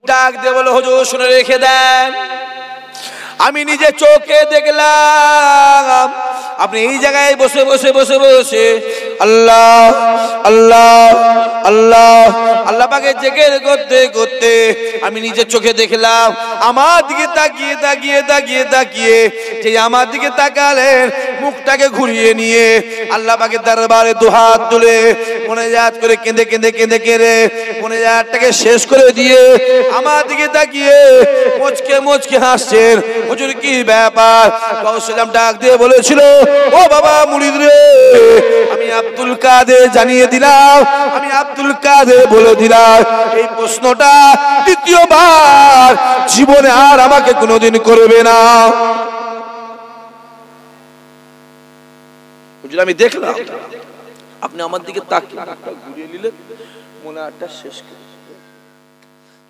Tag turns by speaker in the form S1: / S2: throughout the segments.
S1: ডাক দিয়ে বলে, হুজুর শুনে রেখে দেন, আমি নিজে চোখে দেখলাম আপনি এই জায়গায় বসে বসে বসে বসে আল্লাহ আল্লাহ আল্লাহ আল্লাহ পাকে জিকির করতে করতে আমি নিজে চোখে দেখলাম। আমার দিকে তাকিয়ে তাকিয়ে তাকিয়ে তাকিয়ে যে আমার দিকে তাকালেন, মুখটাকে ঘুরিয়ে নিয়ে আল্লাহ পাকের দরবারে দুহাত তুলে মোনাজাত করে কেঁদে কেঁদে কেঁদে কেঁদে মোনাজাতটাকে শেষ করে দিয়ে আমার দিকে তাকিয়ে মুচকে মুচকে হাসছেন। হুজুর কি ব্যাপার? গাউসুল ডাক দিয়ে বলেছিল, ও বাবা মুরিদ রে, আমি আব্দুল কাদের জানিয়ে দিলাম, আমি আব্দুল কাদের বলে দিলাম, এই প্রশ্নটা দ্বিতীয়বার জীবনে আর আমাকে কোনোদিন করবে না। হুজুর আমি দেখলাম আপনি আমার দিকে তাকিয়ে ঘুরিয়ে নিলেন, মোনাজাতটা শেষ করে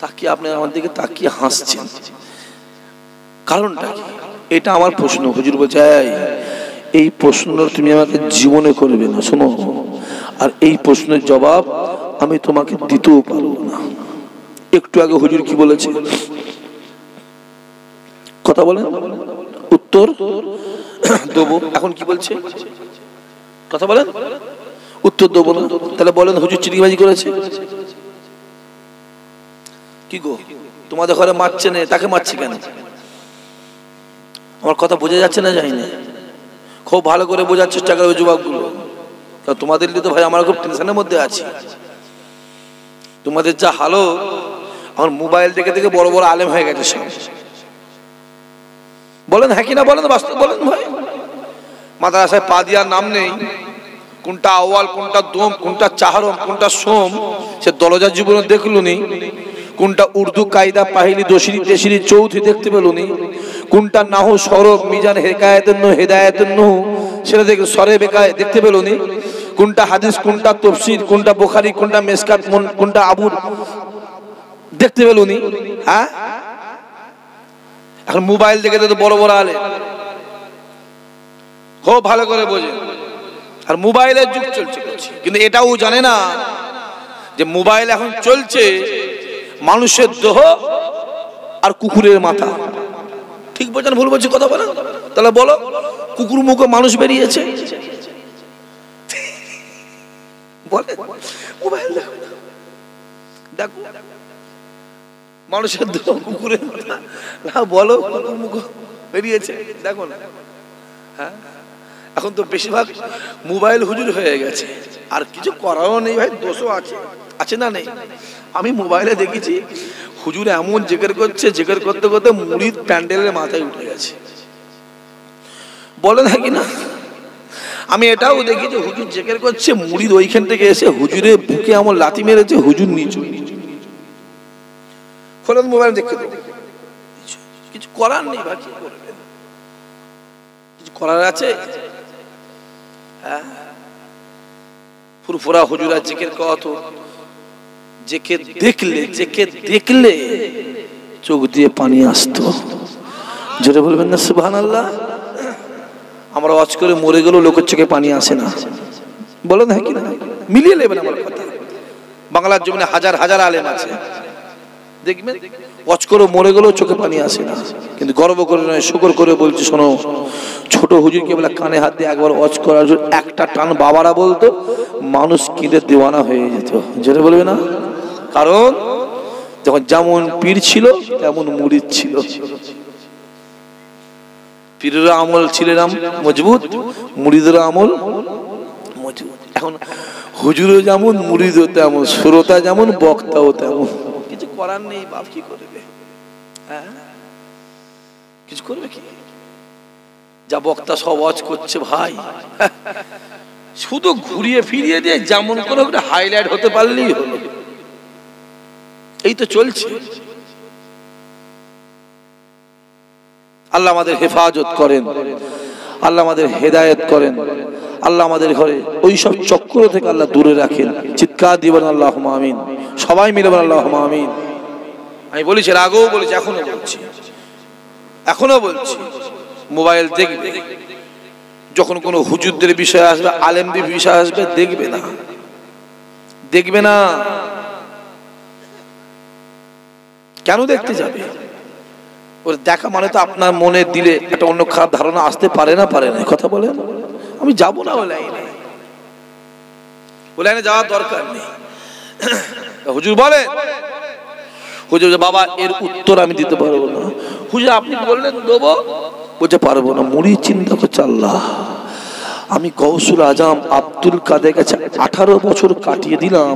S1: তাকিয়ে আপনি আমার দিকে তাকিয়ে হাসছেন, কারণটা কি? এটা আমার প্রশ্ন। হুজুর বলছে, এই প্রশ্নটা তুমি আমাকে জীবনে করবে না, শোনো, আর এই প্রশ্নের জবাব আমি তোমাকে দিতেও পারবো না। একটু আগে হুজুর কি বলেছে কথা বলেন, উত্তর দেবো। এখন কি বলছে কথা বলেন, উত্তর দেবো না। তাহলে বলেন হুজুর চিটিংবাজি করেছে কি গো? তোমাদের ঘরে মারছে না, তাকে মারছে কেন? আমার কথা বোঝা যাচ্ছে না? জানি না, খুব ভালো করে বোঝার চেষ্টা করবে যুবকগুলো। তোমাদের লিয়ে তো ভাই আমরা খুব টেনশনের মধ্যে আছি। তোমাদের যা হালো, আমার মোবাইল দেখে দেখে বড় বড় আলেম হয়ে গেছে সব। বলেন হ্যাঁ কিনা বলেন, বাস্তব বলেন ভাই। মাদ্রাসায় পা দিয়ার নাম নেই, কোনটা আওয়াল কোনটা দম কোনটা চাহরম কোনটা সোম সে দরজার জীবনে দেখলুনি। কোনটা উর্দু কায়দা পাহিলি দশিরি তেশিরি চৌথি দেখতে পেলুনি। কোনটা নাহু সরব মিজান হেকায়েতের নো হেদায়েতের নো সেটা দেখে সরে বেকায় দেখতে পেলুনি। কোনটা হাদিস কোনটা তফসির কোনটা বুখারী কোনটা মেসকাত কোনটা আবুর দেখতে পেলুনি। হ্যাঁ, এখন মোবাইল দেখে তো বড় বড় আলে খুব ভালো করে বোঝে। আর মোবাইলের যুগ চলছে, কিন্তু এটাও জানে না যে মোবাইল এখন চলছে মানুষের দেহ আর কুকুরের মাথা। ঠিক বলছেন ভুল বলছি কথা বলেন? তাহলে বলো, কুকুর মুখে মানুষ বেরিয়েছে বলে মোবাইল দেখো, দেখো মানুষের দেহ কুকুরের মাথা, না বলো কুকুর মুখ বেরিয়েছে দেখো না। হ্যাঁ, এখন তো বেশিরভাগ মোবাইল হুজুর হয়ে গেছে, আর কিছু করারও নেই ভাই, দোষও আছে, আছে না নেই? আমি মোবাইলে দেখেছি হুজুর এমন জিকির করছে, জিকির করতে করতে মুরিদ প্যান্ডেলের মাথায় উঠে গেছে, বলে নাকি না? আমি এটাও দেখেছি হুজুর জিকির করছে, মুরিদ ওইখান থেকে এসে হুজুরের বুকে এমন লাথি মেরেছে, হুজুর নিচু। খোলেন মোবাইল দেখতে, কিছু করার নেই ভাই, কি করবেন? কিছু করার আছে? হ্যাঁ, ফুরফুরা হুজুরা জিকির কত, যেকে দেখলে চোখ দিয়ে পানি আসতো। যেটা বলবেন না সুবহানাল্লাহ? আমরা ওয়াজ করে মরে গেলেও লোকের চোখে পানি আসে না, বলেন হ্যাঁ কি না? মিলিয়ে নেবেন আমার কথা। বাংলার জমিনে হাজার হাজার আলেম আছে, দেখবেন ওয়াজ করে মরে গেলেও চোখে পানি আসে না, কিন্তু গর্ব করে নয়, শুকর করে বলছি, শোনো, ছোট হুজুরকে বলে কানে হাত দিয়ে একবার ওয়াজ করার জন্য একটা টান বাবারা বলতো, মানুষ কিনে দেওয়ানা হয়ে যেত। যেটা বলবে না, কারণ যখন যেমন পীর ছিল তেমন মুরিদ ছিল। পীরের আমল ছিলেন মজবুত, মুরিদের আমল মজবুত। এখন হুজুরও যেমন, মুরিদও তেমন, শ্রোতা যেমন, বক্তাও তেমন। কিছু করার নেই, বাপ কি করবে? হ্যাঁ, কিছু করবে কি? যা বক্তা সব ওয়াজ করছে ভাই, শুধু ঘুরিয়ে ফিরিয়ে দিয়ে যেমন করে হাইলাইট হতে পারলেই হলো। এই তো চলছে। আল্লাহ আমাদের হেফাজত করেন, আল্লাহ আমাদের হেদায়েত করেন, আল্লাহ আমাদের ঘরে ওই সব চক্র থেকে আল্লাহ দূরে রাখেন। চিৎকার দিবেন আল্লাহুম্মা আমিন, সবাই মিলে বলেন আল্লাহুম্মা আমিন। আমি বলেছি, আগেও বলেছি, এখনো বলছি, মোবাইল দেখবে, যখন কোনো হুজুরদের বিষয় আসবে, আলেমদের বিষয় আসবে, দেখবে না। কেন দেখতে যাবে? ওর দেখা মানে তো আপনার মনে দিলে একটা অন্য খারাপ ধারণা আসতে পারে না, পারে না? কথা বলেন। আমি যাব না ওই লাইনে, ওই লাইনে যাওয়ার দরকার নেই। হুজুর বলেন, হুজুর বাবা এর উত্তর আমি দিতে পারবো না। হুজুর আপনি বললেন দেবো, বলতে পারবো না। মুড়ি চিন্তা করছে, আল্লাহ আমি গৌসুল আজম আব্দুল কাদের কাছে 18 বছর কাটিয়ে দিলাম,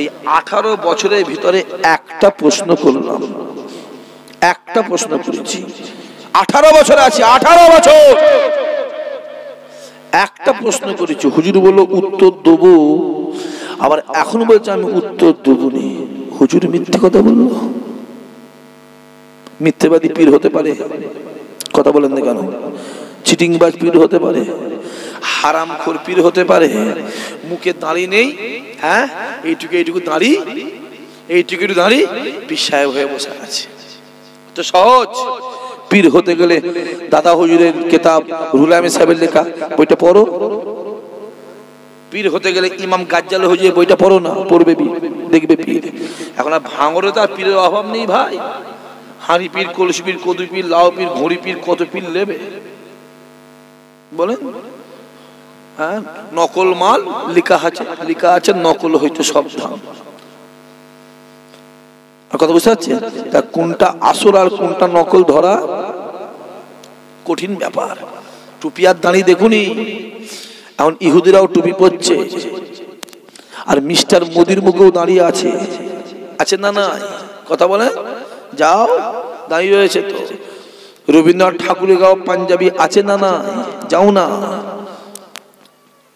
S1: এই 18 বছরের ভিতরে একটা প্রশ্ন করলাম, একটা প্রশ্ন করেছি। 18 বছর আছি, 18 বছর একটা প্রশ্ন করেছি। হুজুর বললো উত্তর দেবো, আবার এখন বলছে আমি উত্তর দেবো নি। হুজুর মিথ্যে কথা বললো। মিথ্যেবাদী পীর হতে পারে, কথা বলেন না কেন? চিটিংবাজ পীর হতে পারে, হারামখোর পীর হতে পারে। মুখে দাঁড়ি নেই, হ্যাঁ এইটুকু এইটুকু দাঁড়ি, এইটুকু একটু দাঁড়ি, পীর সাহেব হয়ে বসে আছে। তো সহজ। পীর হতে গেলে দাদা হুজুরের কিতাব রুলামে সাহেবের লেখা বইটা পড়ো। পীর হতে গেলে ইমাম গাজ্জাল হুজুরের বইটা পড়ো না, পড়বে দেখবে পীর। এখন আর ভাঙরে তো আর পীরের অভাব নেই ভাই। হাঁড়ি পীর, কলসি পীর, কদু পীর, লাউ পীর, ঘড়ি পীর, কত পীর নেবে বলেন? হ্যাঁ নকল মাল লেখা আছে নকল হইতে সব দাম। কথা বুঝতে পারছেন? তা কোনটা আসল আর কোনটা নকল ধরা কঠিন ব্যাপার। টুপি আর দাঁড়ি দেখুনি, এখন ইহুদিরাও টুপি পরছে, আর মিস্টার মোদির মুখেও দাঁড়িয়ে আছে, আছে না? না কথা বলে যাও, দাঁড়িয়ে রয়েছে তো। রবীন্দ্রনাথ ঠাকুরের গাও পাঞ্জাবি আছে না? না যাও না।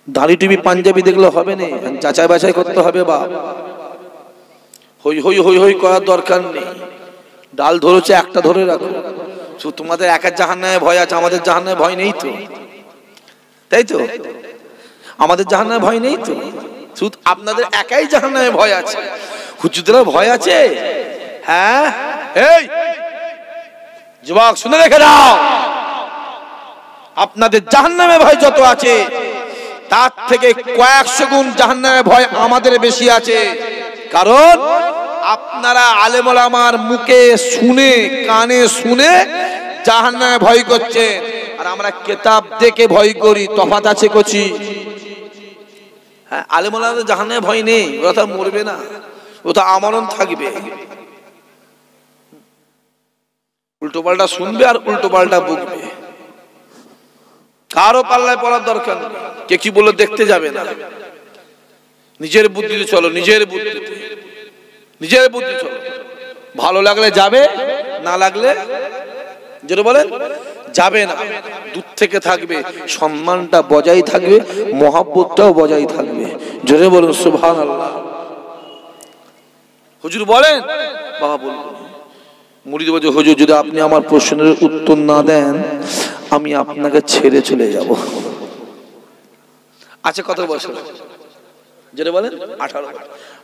S1: দাঁড়ি টুপি পাঞ্জাবি দেখলে হবে না, যাচাই বাছাই করতে হবে। বা হই হই হই হই করার দরকার নেই। ডাল ধরেছে একটা ধরে রাখো। তোমাদের একের জাহান্নামে ভয় আছে, আমাদের জাহান্নামে ভয় নেই তো, তাই তো? আমাদের জাহান্নামে ভয় নেই তো, শুধু আপনাদের একাই জাহান্নামে ভয় আছে। হুজুরদের ভয় আছে? হ্যাঁ এই যুবক শুনে রেখে দাও, আপনাদের জাহান্নামে ভয় যত আছে তার থেকে কয়েকশো গুণ জাহান্নামে ভয় আমাদের বেশি আছে। কারণ আপনারা আলেম ওলামার মুখে শুনে, কানে শুনে জাহান্নামে ভয় করছেন, আর আমরা কিতাব দেখে ভয় করি। তফাৎ আছে কচি। হ্যাঁ আলেম ওলামাদের জাহান্নামে ভয় নেই, ওরা তো মরবে না, ও তো আমরণ থাকবে। উল্টো পাল্টা শুনবে আর উল্টো পাল্টা বুঝবে। কারো পাল্লায় পড়ার দরকার নেই। কে কি বলে দেখতে যাবে না। নিজের বুদ্ধিতে চলো, নিজের বুদ্ধি চলো। ভালো লাগলে যাবে, না লাগলে যেটা বলেন যাবে না। দূর থেকে থাকবে, সম্মানটা বজায় থাকবে, মহব্বতটাও বজায় থাকবে। জোরে বলুন সুবহানাল্লাহ। হুজুর বলেন, বাবা বলুন, মুরিদ বলছে হুজুর যদি আপনি আমার প্রশ্নের উত্তর না দেন আমি আপনাকে ছেড়ে চলে যাব। আচ্ছা কত বছর? যেটা বলেন 18।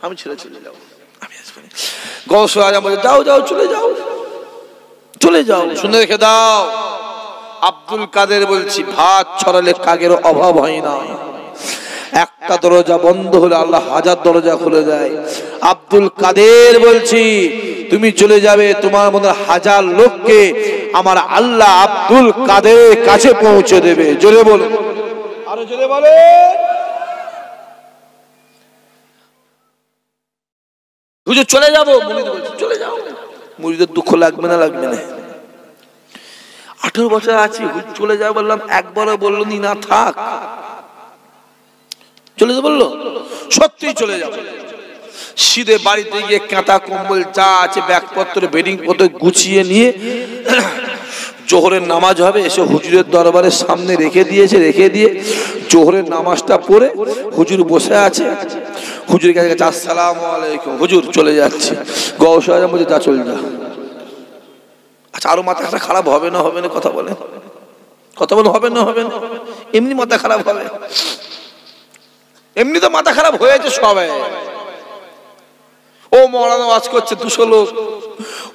S1: আমি ছেড়ে চলে যাব, আমি আসবো না। গৌসুল আজম বলে যাও যাও, চলে যাও, চলে যাও। শুনে রেখে দাও, আব্দুল কাদের বলছি, ভাত ছড়ালে কাকের অভাব হয় না। একটা দরজা বন্ধ হলে আল্লাহ হাজার দরজা খুলে দেয়। আব্দুল কাদের বলছি, তুমি চলে যাবে, তোমার মধ্যে হাজার লোককে আমার আল্লাহ আব্দুল কাদের কাছে পৌঁছে দেবে। জোরে বলো, আরো জোরে বলে। হুজুর চলে যাবো, মুরিদ বলছে চলে যাও। মুরিদের দুঃখ লাগবে না? লাগবে না। 18 বছর আছি, চলে যাও বললাম, একবারও বললো নি না থাক, চলে যাবো বললো, সত্যি চলে যাবো। সিধে বাড়িতে গিয়ে কাঁথা কম্বল যা আছে ব্যাগপত্র বেডিং পত্র গুছিয়ে নিয়ে জোহরের নামাজ হবে, এসে হুজুরের দরবারের সামনে রেখে দিয়েছে। রেখে দিয়ে জোহরের নামাজটা পড়ে হুজুর বসে আছে। হুজুরের কাছে গেছে, আসসালামু আলাইকুম। হুজুর চলে যাচ্ছে। গৌসুল আজম বলছে যা চলে যা। আচ্ছা আরো মাথাটা খারাপ হবে না? হবে না? কথা বলে, কথা বলে হবে না? হবে না? এমনি মাথা খারাপ হবে, এমনি তো মাথা খারাপ হয়েছে সবাই। ও মওলানা ওয়াজ করছে 200 লোক,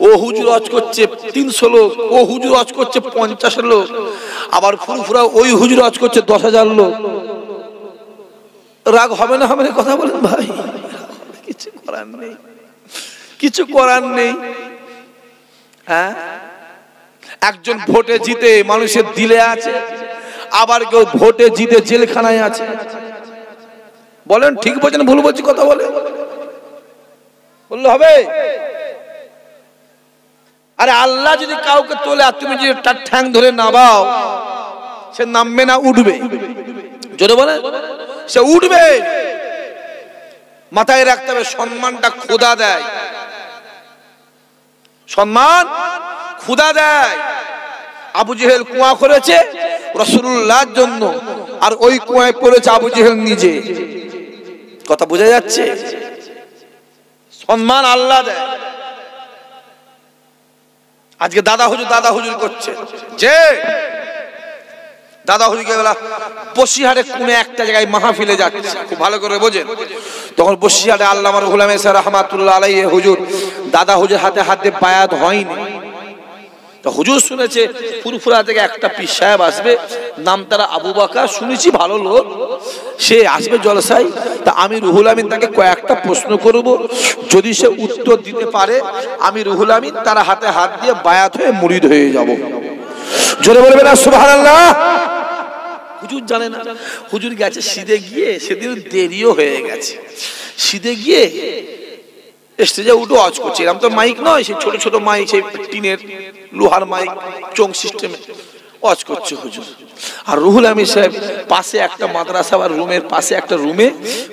S1: ও হুজুর ওয়াজ করছে 300 লোক, ও হুজুর ওয়াজ করছে 50 লোক, আবার ফুরফুরা ওই হুজুর ওয়াজ করছে 10,000 লোক। রাগ হবে না? হবে না? কথা বলেন ভাই। কিছু করার নেই, কিছু করার নেই। হ্যাঁ, একজন ভোটে জিতে মানুষের দিলে আছে, আবার কেউ ভোটে জিতে জেলখানায় আছে। বলেন ঠিক বলছেন ভুল বলছি? কথা বলে বললে হবে? আরে আল্লাহ যদি কাউকে তোলে আর তুমি যদি তার ঠ্যাং ধরে নামাও, সে নামবে না উঠবে? জোরে বলে সে উঠবে। মাথায় রাখতে হবে সম্মানটা খোদা দেয়, সম্মান খোদা দেয়। আবু জেহেল কুয়া করেছে রাসূলুল্লাহর জন্য, আর ওই কুয়ায় পড়েছে আবু জেহেল নিজে। কথা বোঝা যাচ্ছে? সম্মান আল্লাহ দেয়। আজকে দাদা হুজুর করছে যে দাদা হুজুরকে বলা বসিরহাটে কোন একটা জায়গায় মাহফিলে যাচ্ছে, খুব ভালো করে বোঝেন। তখন বসিরহাটে আল্লামা রুহুল আমিন স্যার রাহমাতুল্লাহ আলাইহি হুজুর, দাদা হুজুর হাতে হাতে বায়াত হয়নি। তো হুজুর শুনেছে ফুরফুরা থেকে একটা পীর সাহেব আসবে, নাম তারা আবু বকর, শুনেছি ভালো লোক, সে আসবে জলসায়। তা আমি রুহুল আমিন তাকে কয়েকটা প্রশ্ন করব, যদি সে উত্তর দিতে পারে আমি রুহুল আমিন তার হাতে হাত দিয়ে বায়াত হয়ে মুরিদ হয়ে যাব। জোরে বলবেন না সুবহানাল্লাহ? হুজুর জানে না, হুজুর গেছে সিধে গিয়ে, সেদিন দেরিও হয়ে গেছে। সিধে গিয়ে স্টেজে উঠে ওয়াজ করছে, এরকম তো মাইক নয়, সেই ছোট ছোট মাইক, সেই টিনের লোহার মাইক চোং সিস্টেমে ওয়াজ করছে হুজুর। আর রুহুল আমিন সাহেব পাশে একটা মাদ্রাসা আর রুমের পাশে একটা রুমে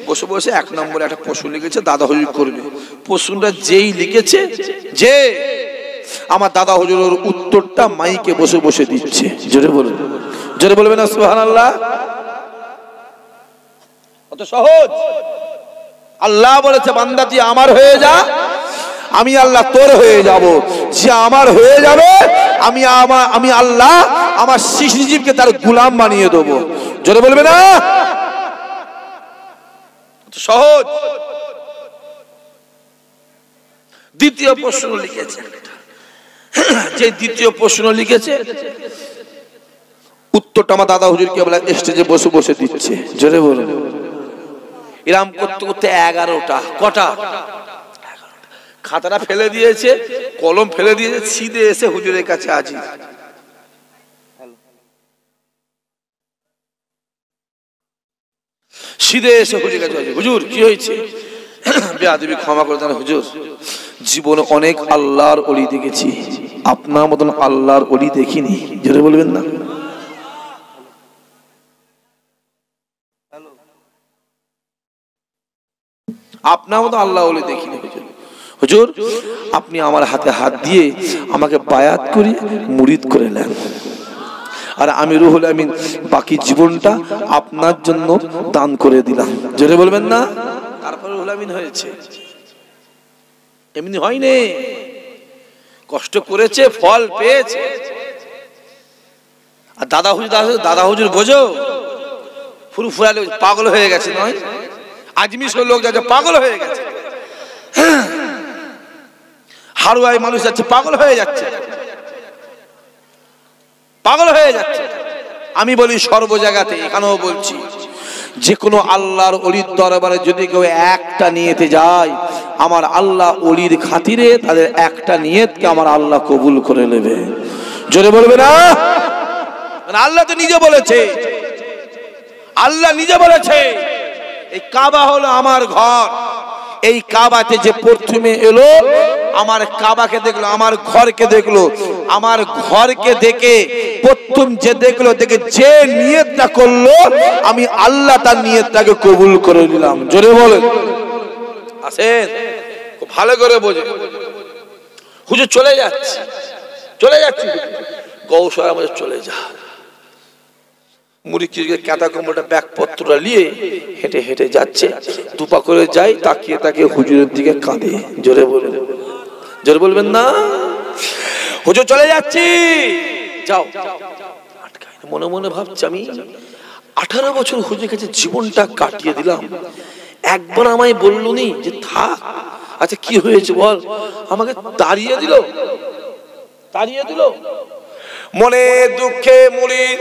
S1: বসে বসে 1 নম্বরে একটা প্রশ্ন লিখেছে, দাদা হুজুর করবে। প্রশ্নটা যেই লিখেছে, যে আমার দাদা হুজুরের উত্তরটা মাইকে বসে বসে দিচ্ছে। জোরে বলুন, জোরে বলবেন না সুবহানাল্লাহ? কত সহজ। আল্লাহ বলেছে বান্দা তুই আমার হয়ে যা, আমি আল্লাহ তোর হয়ে যাব। যে আমার হয়ে যাবে, আমি আল্লাহ আমার সৃষ্টিজীবকে তার গোলাম বানিয়ে দেবো। জোরে বলবে না? সহজ। দ্বিতীয় প্রশ্ন লিখেছে, যে দ্বিতীয় প্রশ্ন লিখেছে উত্তরটা আমার দাদা হুজুরকে বলে স্টেজে বসে বসে দিচ্ছে। জোরে বলুন। এরকম করতে করতে 11টা, কটা? খাতাটা ফেলে দিয়েছে, কলম ফেলে দিয়েছে, সিধে এসে হুজুরের কাছে হাজির। সিধে এসে হুজুরের কাছে হাজির। হুজুর কি হয়েছে? বেয়াদবি ক্ষমা করে দেন হুজুর, জীবনে অনেক আল্লাহর ওলি দেখেছি, আপনার মতন আল্লাহর ওলি দেখিনি। জোরে বলবেন না? আপনার মতো আল্লাহ ওলি দেখিনি হুজুর। আপনি আমার হাতে হাত দিয়ে আমাকে বায়াত করে মুরিদ করে নেন, আর আমি রুহুল আমিন বাকি জীবনটা আপনার জন্য দান করে দিলাম। জোরে বলবেন না? তারপরে রুহুল আমিন হয়েছে, এমনি হয়নি, কষ্ট করেছে, ফল পেয়েছে। আর দাদা হুজুর বোঝো ফুরফুরা পাগল হয়ে গেছে নয়, আজমির লোক যাচ্ছে পাগল হয়ে গেছে, হারুয়ায় মানুষ যাচ্ছে পাগল হয়ে যাচ্ছে, পাগল হয়ে যাচ্ছে। আমি বলি সর্ব জায়গাতে, এখানেও বলছি, যে কোনো আল্লাহর ওলির দরবারে যদি কেউ একটা নিয়েতে যায়, আমার আল্লাহ ওলির খাতিরে তাদের একটা নিয়তকে আমার আল্লাহ কবুল করে নেবে। জোরে বলবে না? আল্লাহ তো নিজে বলেছে, আল্লাহ নিজে বলেছে এই কাবা হলো আমার ঘর। এই কাবাতে যে প্রথমে এলো, আমার কাবাকে দেখলো, আমার ঘরকে দেখলো, আমার ঘরকে দেখে প্রথম যে দেখলো, দেখে যে নিয়তটা করলো, আমি আল্লাহ তার নিয়তটাকে কবুল করে নিলাম। জোরে বলেন। আসেন খুব ভালো করে বোঝে। হুজুর চলে যাচ্ছে, চলে যাচ্ছে, গৌসরা আমাদের চলে যা, মুড়ি কাঁথা কম্বলটা ব্যাগপত্রটা নিয়ে হেঁটে হেঁটে যাচ্ছে, দুপা করে যায়, তাকিয়ে তাকিয়ে হুজুরের দিকে কাঁদে। জোরে বলবেন, জোরে বলবেন না? হুজুর চলে যাচ্ছি, যাও। মনে মনে ভাবছি, আমি 18 বছর হুজুরের কাছে জীবনটা কাটিয়ে দিলাম, একবার আমায় বললো নি যে থাক। আচ্ছা কি হয়েছে বল? আমাকে তাড়িয়ে দিল, তাড়িয়ে দিল। মনে দুঃখে মুড়ির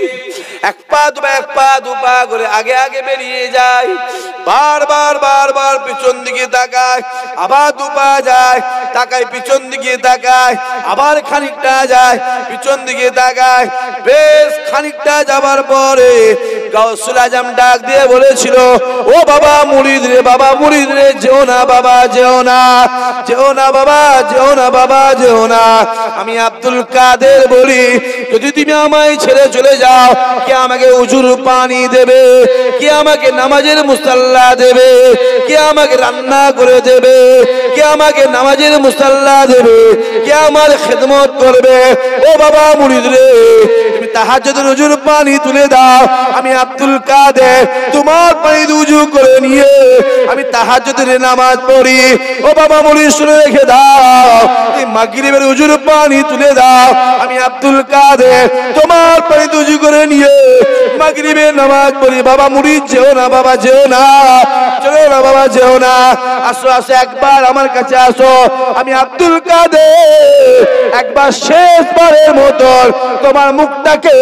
S1: এক পা দুপা করে আগে আগে বেরিয়ে যায়। বারবার বারবার পিছন দিকে তাকায়, আবার দুপা যায়, তাকায় পিছন দিকে তাকায়, আবার খানিকটা যায়, পিছন দিকে তাকায়। বেশ খানিকটা যাবার পরে গাউসুল আজম ডাক দিয়ে বলেছিল, ও বাবা মুরিদ রে, বাবা মুরিদ রে, যেও না বাবা, যেও না, যেও না বাবা, যেও না বাবা, যেও না। আমি আব্দুল কাদের বলি, যদি তুমি আমায় ছেড়ে চলে যাও, কে আমাকে উজুর পানি দেবে? কে আমাকে নামাজের মুসাল্লা দেবে? কে আমাকে রান্না করে দেবে? কে আমাকে নামাজের মুসাল্লা দেবে? কে আমার খেদমত করবে? ও বাবা মুরিদ রে, তুমি তাহাজ্জুদের উজুর পানি তুলে দাও, আমি আব্দুল কাদের তোমার পানি উজু করে নিয়ে আমি তাহাজ্জুদের নামাজ পড়ি। ও বাবা মুরিদ শুনে রেখে দাও, এই মাগরিবের উজুর পানি তুলে দাও, আমি আব্দুল কাদের তোমার পানি উজু করে নিয়ে মাগরিবের নামাজ পড়ি। বাবা মুরিদ যেও না, বাবা যেও না, চলো না বাবা, যেও না। আসো আসো, একবার আমার কাছে আসো, আমি আব্দুল কাদের একবার শেষবারের মতো তোমার মুখটাকে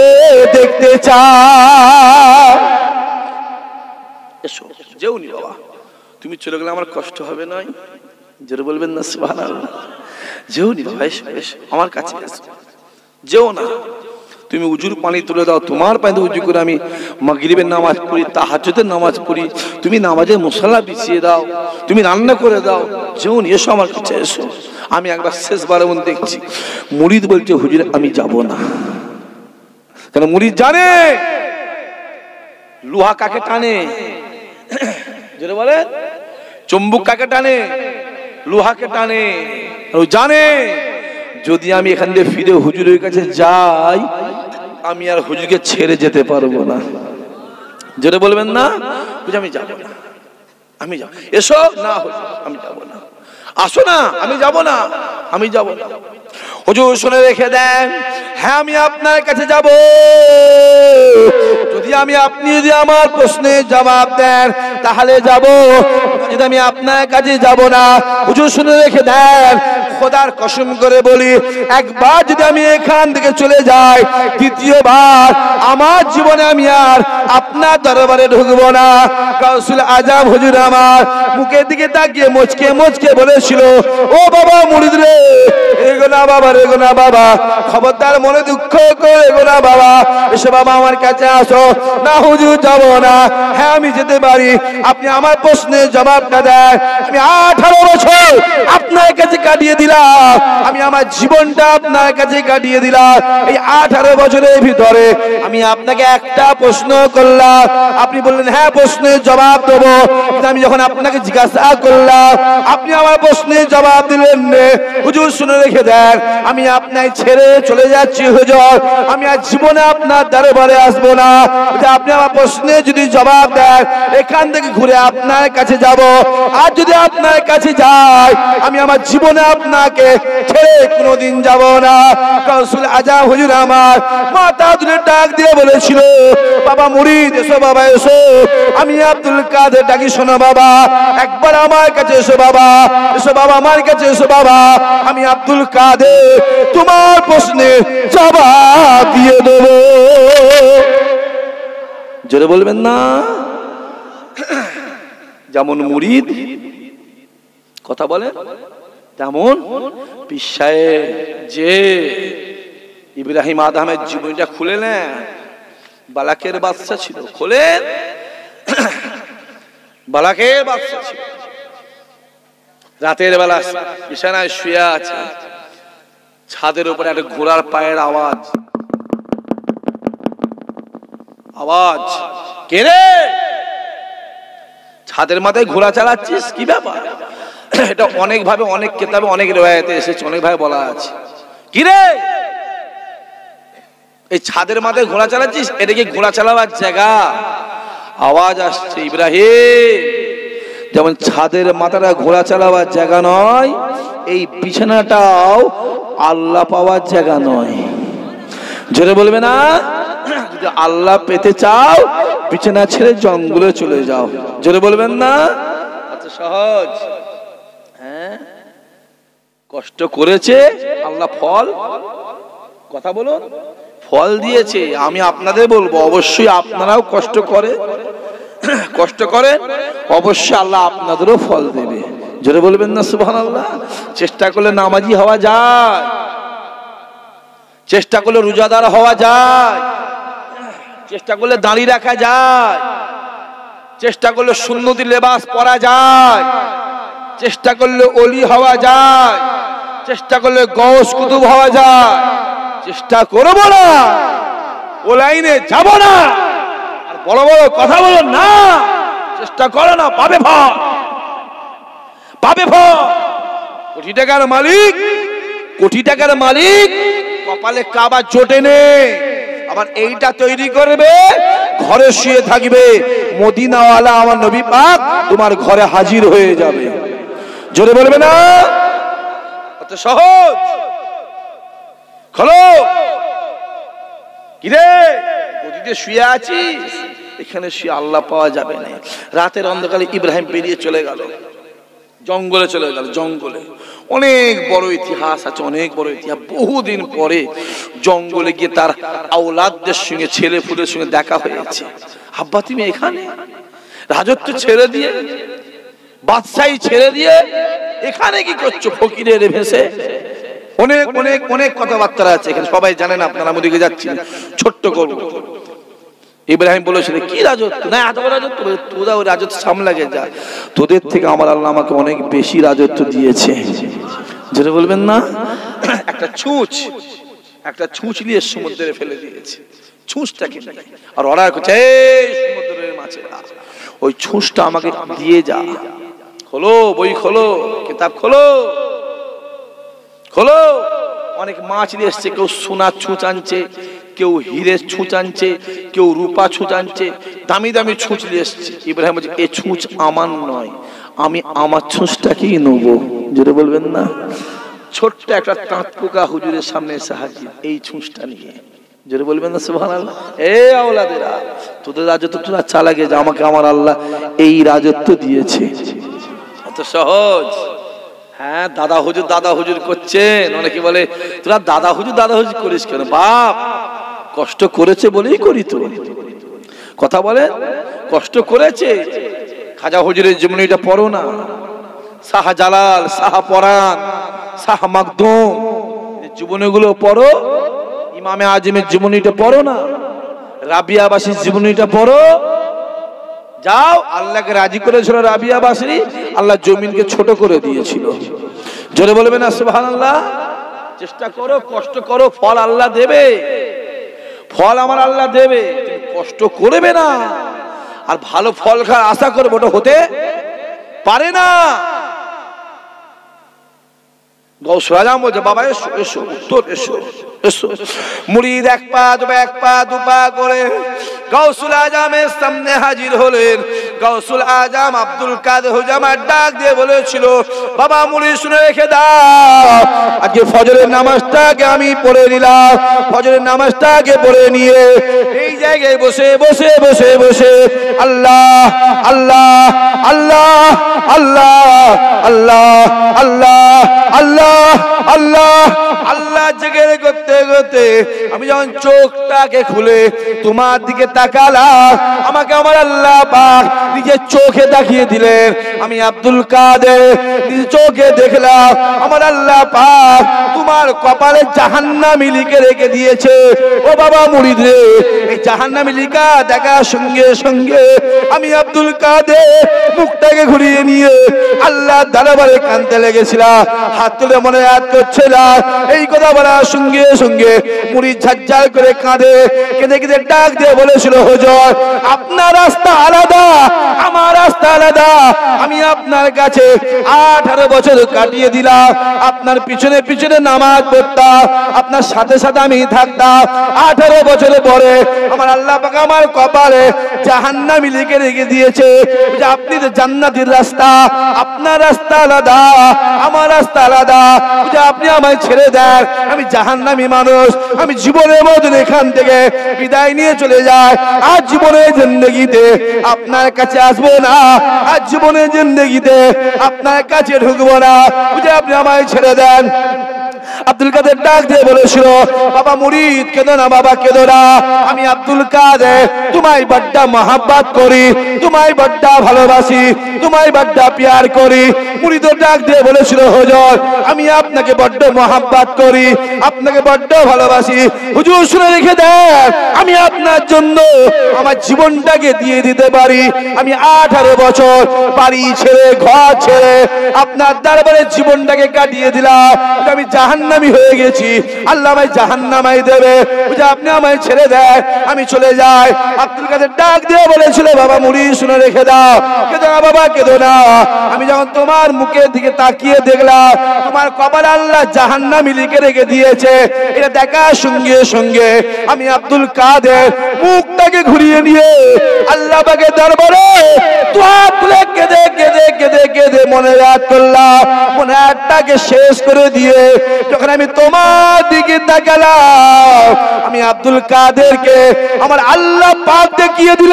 S1: দেখতে চাই। এসো, যেও নি বাবা, তুমি চলে গেলে আমার কষ্ট হবে নয়? জোরে বলবেন না সুবহানাল্লাহ। যেও নি বাবা, এসো এসো আমার কাছে এসো, যেও না। তুমি উজুর পানি তুলে দাও, তোমার পানিতে উজু করে আমি মাগরিবের নামাজ পড়ি, তাহাজ্জুদের নামাজ পড়ি, তুমি নামাজের মুসাল্লা বিছিয়ে দাও, তুমি রান্না করে দাও, যেও নি, এসো আমার কাছে এসো। আমি একবার শেষবারের মধ্যে দেখছি মুরিদ বলছে, হুজুর আমি যাব না। কেন? মুরিদ জানে লোহা কাকে টানে, যেটা বলে চুম্বক কাকে টানে, লোহাকে টানে। জানে যদি আমি এখান থেকে ফিরে হুজুরের কাছে যাই, আমি আর হুজুরকে ছেড়ে যেতে পারবো না। যেটা বলবেন না, আমি যাব না, আমি যাব। এসো না হুজুর, আমি যাব না। আসো না, আমি যাব না, আমি যাব না। হুজুর শুনে রেখে দেন, হ্যাঁ আমি আপনার কাছে যাব, আপনি যদি আমার প্রশ্নের জবাব দেন তাহলে যাব, যদি আমি আপনার কাছে যাব না। হুজুর শুনে রেখে দেন, খোদার কসম করে বলি, একবার যদি আমি এখান থেকে চলে যাই, দ্বিতীয়বার আমার জীবনে আমি আর আপনার দরবারে ঢুকবো না। গাউসুল আজম হুজুর আমার মুখের দিকে তাকিয়ে মুচকে মুচকে বলেছিল, ও বাবা মুরিদ রে, এগো না বাবা, এগো না বাবা, খবরদার মনে দুঃখ করে এগো না বাবা, এসো বাবা আমার কাছে আসো। না হুজুর যাব না। হ্যাঁ আমি যেতে পারি, আপনি আমার প্রশ্নের জবাবটা দেন। আমি 18 বছর আপনার কাছে কাটিয়ে দিলাম, আমি আমার জীবনটা আপনার কাছে কাটিয়ে দিলাম। এই 18 বছরের ভিতরে আমি আপনাকে একটা প্রশ্ন করলাম, আপনি বললেন হ্যাঁ প্রশ্নের জবাব দেবো। আমি যখন আপনাকে জিজ্ঞাসা করলাম, আপনি আমার প্রশ্নের জবাব দিলেন না। হুজুর শুনে রেখে দেন, আমি আপনাকে ছেড়ে চলে যাচ্ছি হুজুর, আমি আর জীবনে আপনার দরবারে আসবো না। আপনি আমার প্রশ্নে যদি জবাব দেন, এখান থেকে ঘুরে আপনার কাছে যাব। আর যদি আপনার কাছে যাই, আমি আমার জীবনে আপনাকে ছেড়ে কোনোদিন যাব না। গাউসুল আজম হুজুর আমার মাথা তুলে ডাক দিয়ে বলেছিল, বাবা মুরিদ এসো, বাবা এসো, আমি আব্দুল কাদের ডাকি শোনো বাবা, একবার আমার কাছে এসো বাবা, এসো বাবা আমার কাছে এসো বাবা, আমি আব্দুল কাদের তোমার প্রশ্নের জবাব দিয়ে দেবো। জোরে বলবেন না? যেমন মুরিদ কথা বলে, তেমন পীর সাহেব যে ইব্রাহিম আদমের জীবনটা খুলে নেন, বালাকের বাদশা ছিল, খোলেন বালাকের বাদশা ছিল। রাতের বেলা বিছানায় শুয়ে আছে, ছাদের উপরে একটা ঘোড়ার পায়ের আওয়াজ, আওয়াজ, কে রে? ছাদের মাথায় ঘোড়া চালাচ্ছিস, কি ব্যাপার? এটা অনেক ভাবে, অনেক কিতাবে, অনেক রিওয়ায়াতে এসেছে, অনেক ভাবে বলা আছে। কি রে, এই ছাদের মাথায় ঘোড়া চালাচ্ছিস? এটা কি ঘোড়া চালাবার জায়গা? আওয়াজ আসছে, ইব্রাহিম, যেমন ছাদের মাথাটা ঘোড়া চালাবার জায়গা নয়, এই বিছানাটাও আল্লাহ পাওয়ার জায়গা নয়। জোরে বলবে না? যদি আল্লাহ পেতে চাও, বিছানা ছেড়ে জঙ্গলে চলে যাও। জোরে বলবেন না? আচ্ছা সহজ, হ্যাঁ কষ্ট করেছে আল্লাহ, ফল, কথা বলুন, ফল দিয়েছে। আমি আপনাদের বলবো, অবশ্যই আপনারাও কষ্ট করে কষ্ট করেন, অবশ্যই আল্লাহ আপনাদেরও ফল দেবে। জোরে বলবেন না সুবহানাল্লাহ। চেষ্টা করলে নামাজি হওয়া যায়, চেষ্টা করলে রোজাদার হওয়া যায়, চেষ্টা করলে দাঁড়িয়ে রাখা যায়, চেষ্টা করলে সুন্নতি লেবাস পরা যায়, চেষ্টা করলে ওলি হওয়া যায়, চেষ্টা করলে গৌস কুতুব হওয়া যায়। চেষ্টা করব না, ও লাইনে যাব না, আর বড় বড় কথা বলো না, চেষ্টা করো না, পাবে ফল, পাবে ফল। কোটি টাকার মালিক, কোটি টাকার মালিক কপালে কাবা জোটে নেই, আবার এইটা তৈরি করবে, ঘরে শুয়ে থাকবে, মদিনাওয়ালা আমার নবী পাক তোমার ঘরে হাজির হয়ে যাবে। জোরে বলবে না, কত সহজ। খোলো, কিরে গদিতে শুয়ে আছিস, এখানে শুয়ে আল্লাহ পাওয়া যাবে না। রাতের অন্ধকারে ইব্রাহিম বেরিয়ে চলে গেল, জঙ্গলে চলে গেল। জঙ্গলে অনেক বড় ইতিহাস আছে, অনেক বড় ইতিহাস। বহুদিন পরে জঙ্গলে গিয়ে তার আওলাদদের সঙ্গে, ছেলে ফুলের সঙ্গে দেখা হয়েছে। আব্বা তুমি এখানে, রাজত্ব ছেড়ে দিয়ে, বাদশাহী ছেড়ে দিয়ে এখানে কি করছো ফকিরের ভেসে? অনেক অনেক অনেক কথাবার্তা আছে এখানে, সবাই জানেন, আপনারা ওদিকে যাচ্ছেন, ছোট্ট করবো। ইব্রাহিম বলেছিল কি রাজত্ব, না এত বড় রাজত্ব, তোরা ওই রাজত্ব সামলাগে যা, তোদের থেকে আমার আল্লাহ আমাকে অনেক বেশি রাজত্ব দিয়েছে। যেটা বলবেন না, একটা ছুঁচ, একটা ছুঁচ নিয়ে সমুদ্রে ফেলে দিয়েছে, ছুঁচটাকে, আর অর্ডার করছে এই সমুদ্রের মাছেরা ওই ছুঁচটা আমাকে দিয়ে যা। খোলো বই, খোলো কিতাব, খোলো খোলো। অনেক মাছ নিয়ে এসছে, কেউ সোনার ছুঁচ আনছে, কেউ হীরের ছুঁচ আনছে, কেউ রূপা ছুঁচ আনছে, দামি দামি ছুঁচ নিয়ে এসছে। ইব্রাহিম বলছে এই ছুঁচ আমার নয়, আমি আমার ছুঁচটাকেই নেবো। যেটা বলবেন না, ছোট্ট একটা তাঁত পোকা হুজুরের সামনে এসে হাজির এই ছুঁচটা নিয়ে। যেটা বলবেন না সুবহানাল্লাহ। এই আওলাদেরা, তোদের রাজত্ব তোরা চালাগে যা, আমাকে আমার আল্লাহ এই রাজত্ব দিয়েছে। এত সহজ। হ্যাঁ, দাদা হুজুর দাদা হুজুর করছেন, অনেকে বলে তোরা দাদা হুজুর করিস কেন? বাপ কষ্ট করেছে বলেই করি তো। কথা বলে কষ্ট করেছে। খাজা হুজুরের জীবনীটা পড়ো না, শাহ জালাল, শাহ পরান, শাহ মাকদুম জীবনীগুলো পড়ো, ইমামে আজমের জীবনীটা পড়ো না, রাবিয়াবাসীর জীবনীটা পড়ো। যাও, আল্লাহকে রাজি করেছিল রাবিয়াবাসী, আল্লাহ জমিনকে ছোট করে দিয়েছিল। জোরে বলবে না সুবহানাল্লাহ। চেষ্টা করো, কষ্ট করো, ফল আল্লাহ দেবে, ফল আমার আল্লাহ দেবে। কষ্ট করবে না আর ভালো ফল খাওয়ার আশা করবে, ওটা হতে পারে না। গৌসুল আজম বলছে বাবা এসো এসো, উত্তর এসো এসো। মুরিদ এক পা দু পা করে গৌসুল আজমের সামনে হাজির হলেন। গৌসুল আজম আব্দুল কাদের হুজামার ডাক দিয়ে বলেছিল, বাবা মুরিদ শুনে রেখে দাও, আজকে ফজরের নামাজটাকে আমি পড়ে নিলাম। ফজরের নামাজটাকে পড়ে নিয়ে এই জায়গায় বসে বসে বসে বসে আল্লাহ আল্লাহ আল্লাহ আল্লাহ আল্লাহ আল্লাহ আল্লাহ আল্লাহ আল্লাহ জিকির করতে করতে আমি যখন চোখটাকে খুলে তোমার দিকে তাকালাম, আমাকে আমার আল্লাহ পাক নিজের চোখে দেখিয়ে দিলেন। আমি আব্দুল কাদের নিজের চোখে দেখলাম, আমার আল্লাহ পাক তোমার কপালে জাহান্নামী লিখে রেখে দিয়েছে। ও বাবা মুরিদ রে, এই জাহান্নামী লিখা দেখার সঙ্গে সঙ্গে আমি আব্দুল কাদের মুখটাকে ঘুরিয়ে নিয়ে আল্লাহ দরবারে কাঁদতে লেগেছিলাম। হাত তুলে মনে হাত করছিলাম। এই কথা বলার সঙ্গে সঙ্গে মুরিদ ঝারঝার করে কাঁদে, কেঁদে কেঁদে ডাক দিয়ে বলেছিল, হুজুর আপনার রাস্তা আলাদা, আমার রাস্তা আলাদা। আমি আপনার কাছে 18 বছর কাটিয়ে দিলাম, আপনার পিছনে পিছনে নামাজ পড়তাম, আপনার সাথে সাথে আমি থাকতাম। 18 বছর পরে আমার আল্লাহ পাক আমার কপালে জাহান্নামী লিখে রেখে দিয়েছে যে আপনি তো জান্নাতের রাস্তা, আপনার রাস্তা আলাদা, আমার রাস্তা আলাদা। যে আপনি আমায় ছেড়ে দেন, আমি জাহান্নামী মানুষ, আমি জীবনের মধ্যে এখান থেকে বিদায় নিয়ে চলে যাই। আর জীবনের জিন্দেগিতে আপনার কাছে আসবো না, আর জীবনের জিন্দেগিতে আপনার কাছে ঢুকবো না। যে আপনি আমায় ছেড়ে দেন। আব্দুল কাদের ডাক দিয়ে বলেছিল, বাবা মুরিদ কেঁদো না, বাবা কেঁদো না, আমি আব্দুল কাদের তোমায় বড্ড মহব্বত করি, তোমায় বড্ড ভালোবাসি, তোমায় বড্ড প্যার করি। মুরিদ ডাক দিয়ে বলেছিল, হুজুর আমি আপনাকে বড্ড মহব্বত করি, আপনাকে বড্ড ভালোবাসি। হুজুর শুনে রেখে দেন, আমি আপনার জন্য আমার জীবনটাকে দিয়ে দিতে পারি। আমি 18 বছর বাড়ি ছেড়ে ঘর ছেড়ে আপনার দরবারে জীবনটাকে কাটিয়ে দিলাম, আমি জাহান্নামী হয়ে গেছি, আল্লাহ আমায় জাহান্নামাই দেবে, আপনি আমায় ছেড়ে দেন, আমি চলে যাই। আব্দুল কাদের ডাক দিয়ে বলেছিল, বাবা মুরিদ শুনে রেখে দাও, কেঁদো না বাবা কেঁদো না, আমি যখন তোমার মুখের দিকে তাকিয়ে দেখলাম তোমার কপালে আল্লাহ জাহান্নামী লিখে রেখে দিয়েছে, এটা দেখার সঙ্গে সঙ্গে আমি আব্দুল কাদের মুখটাকে ঘুরিয়ে নিয়ে আল্লাহ পাকের দরবারে দোয়া তুলে কেঁদে কেঁদে কেঁদে কেঁদে মনে রাত করলাম, মনে একটাকে শেষ করে দিয়ে যখন আমি তোমার দিকে তাকালাম, আমি আব্দুল কাদেরকে আমার আল্লাহ পাক দেখিয়ে দিল,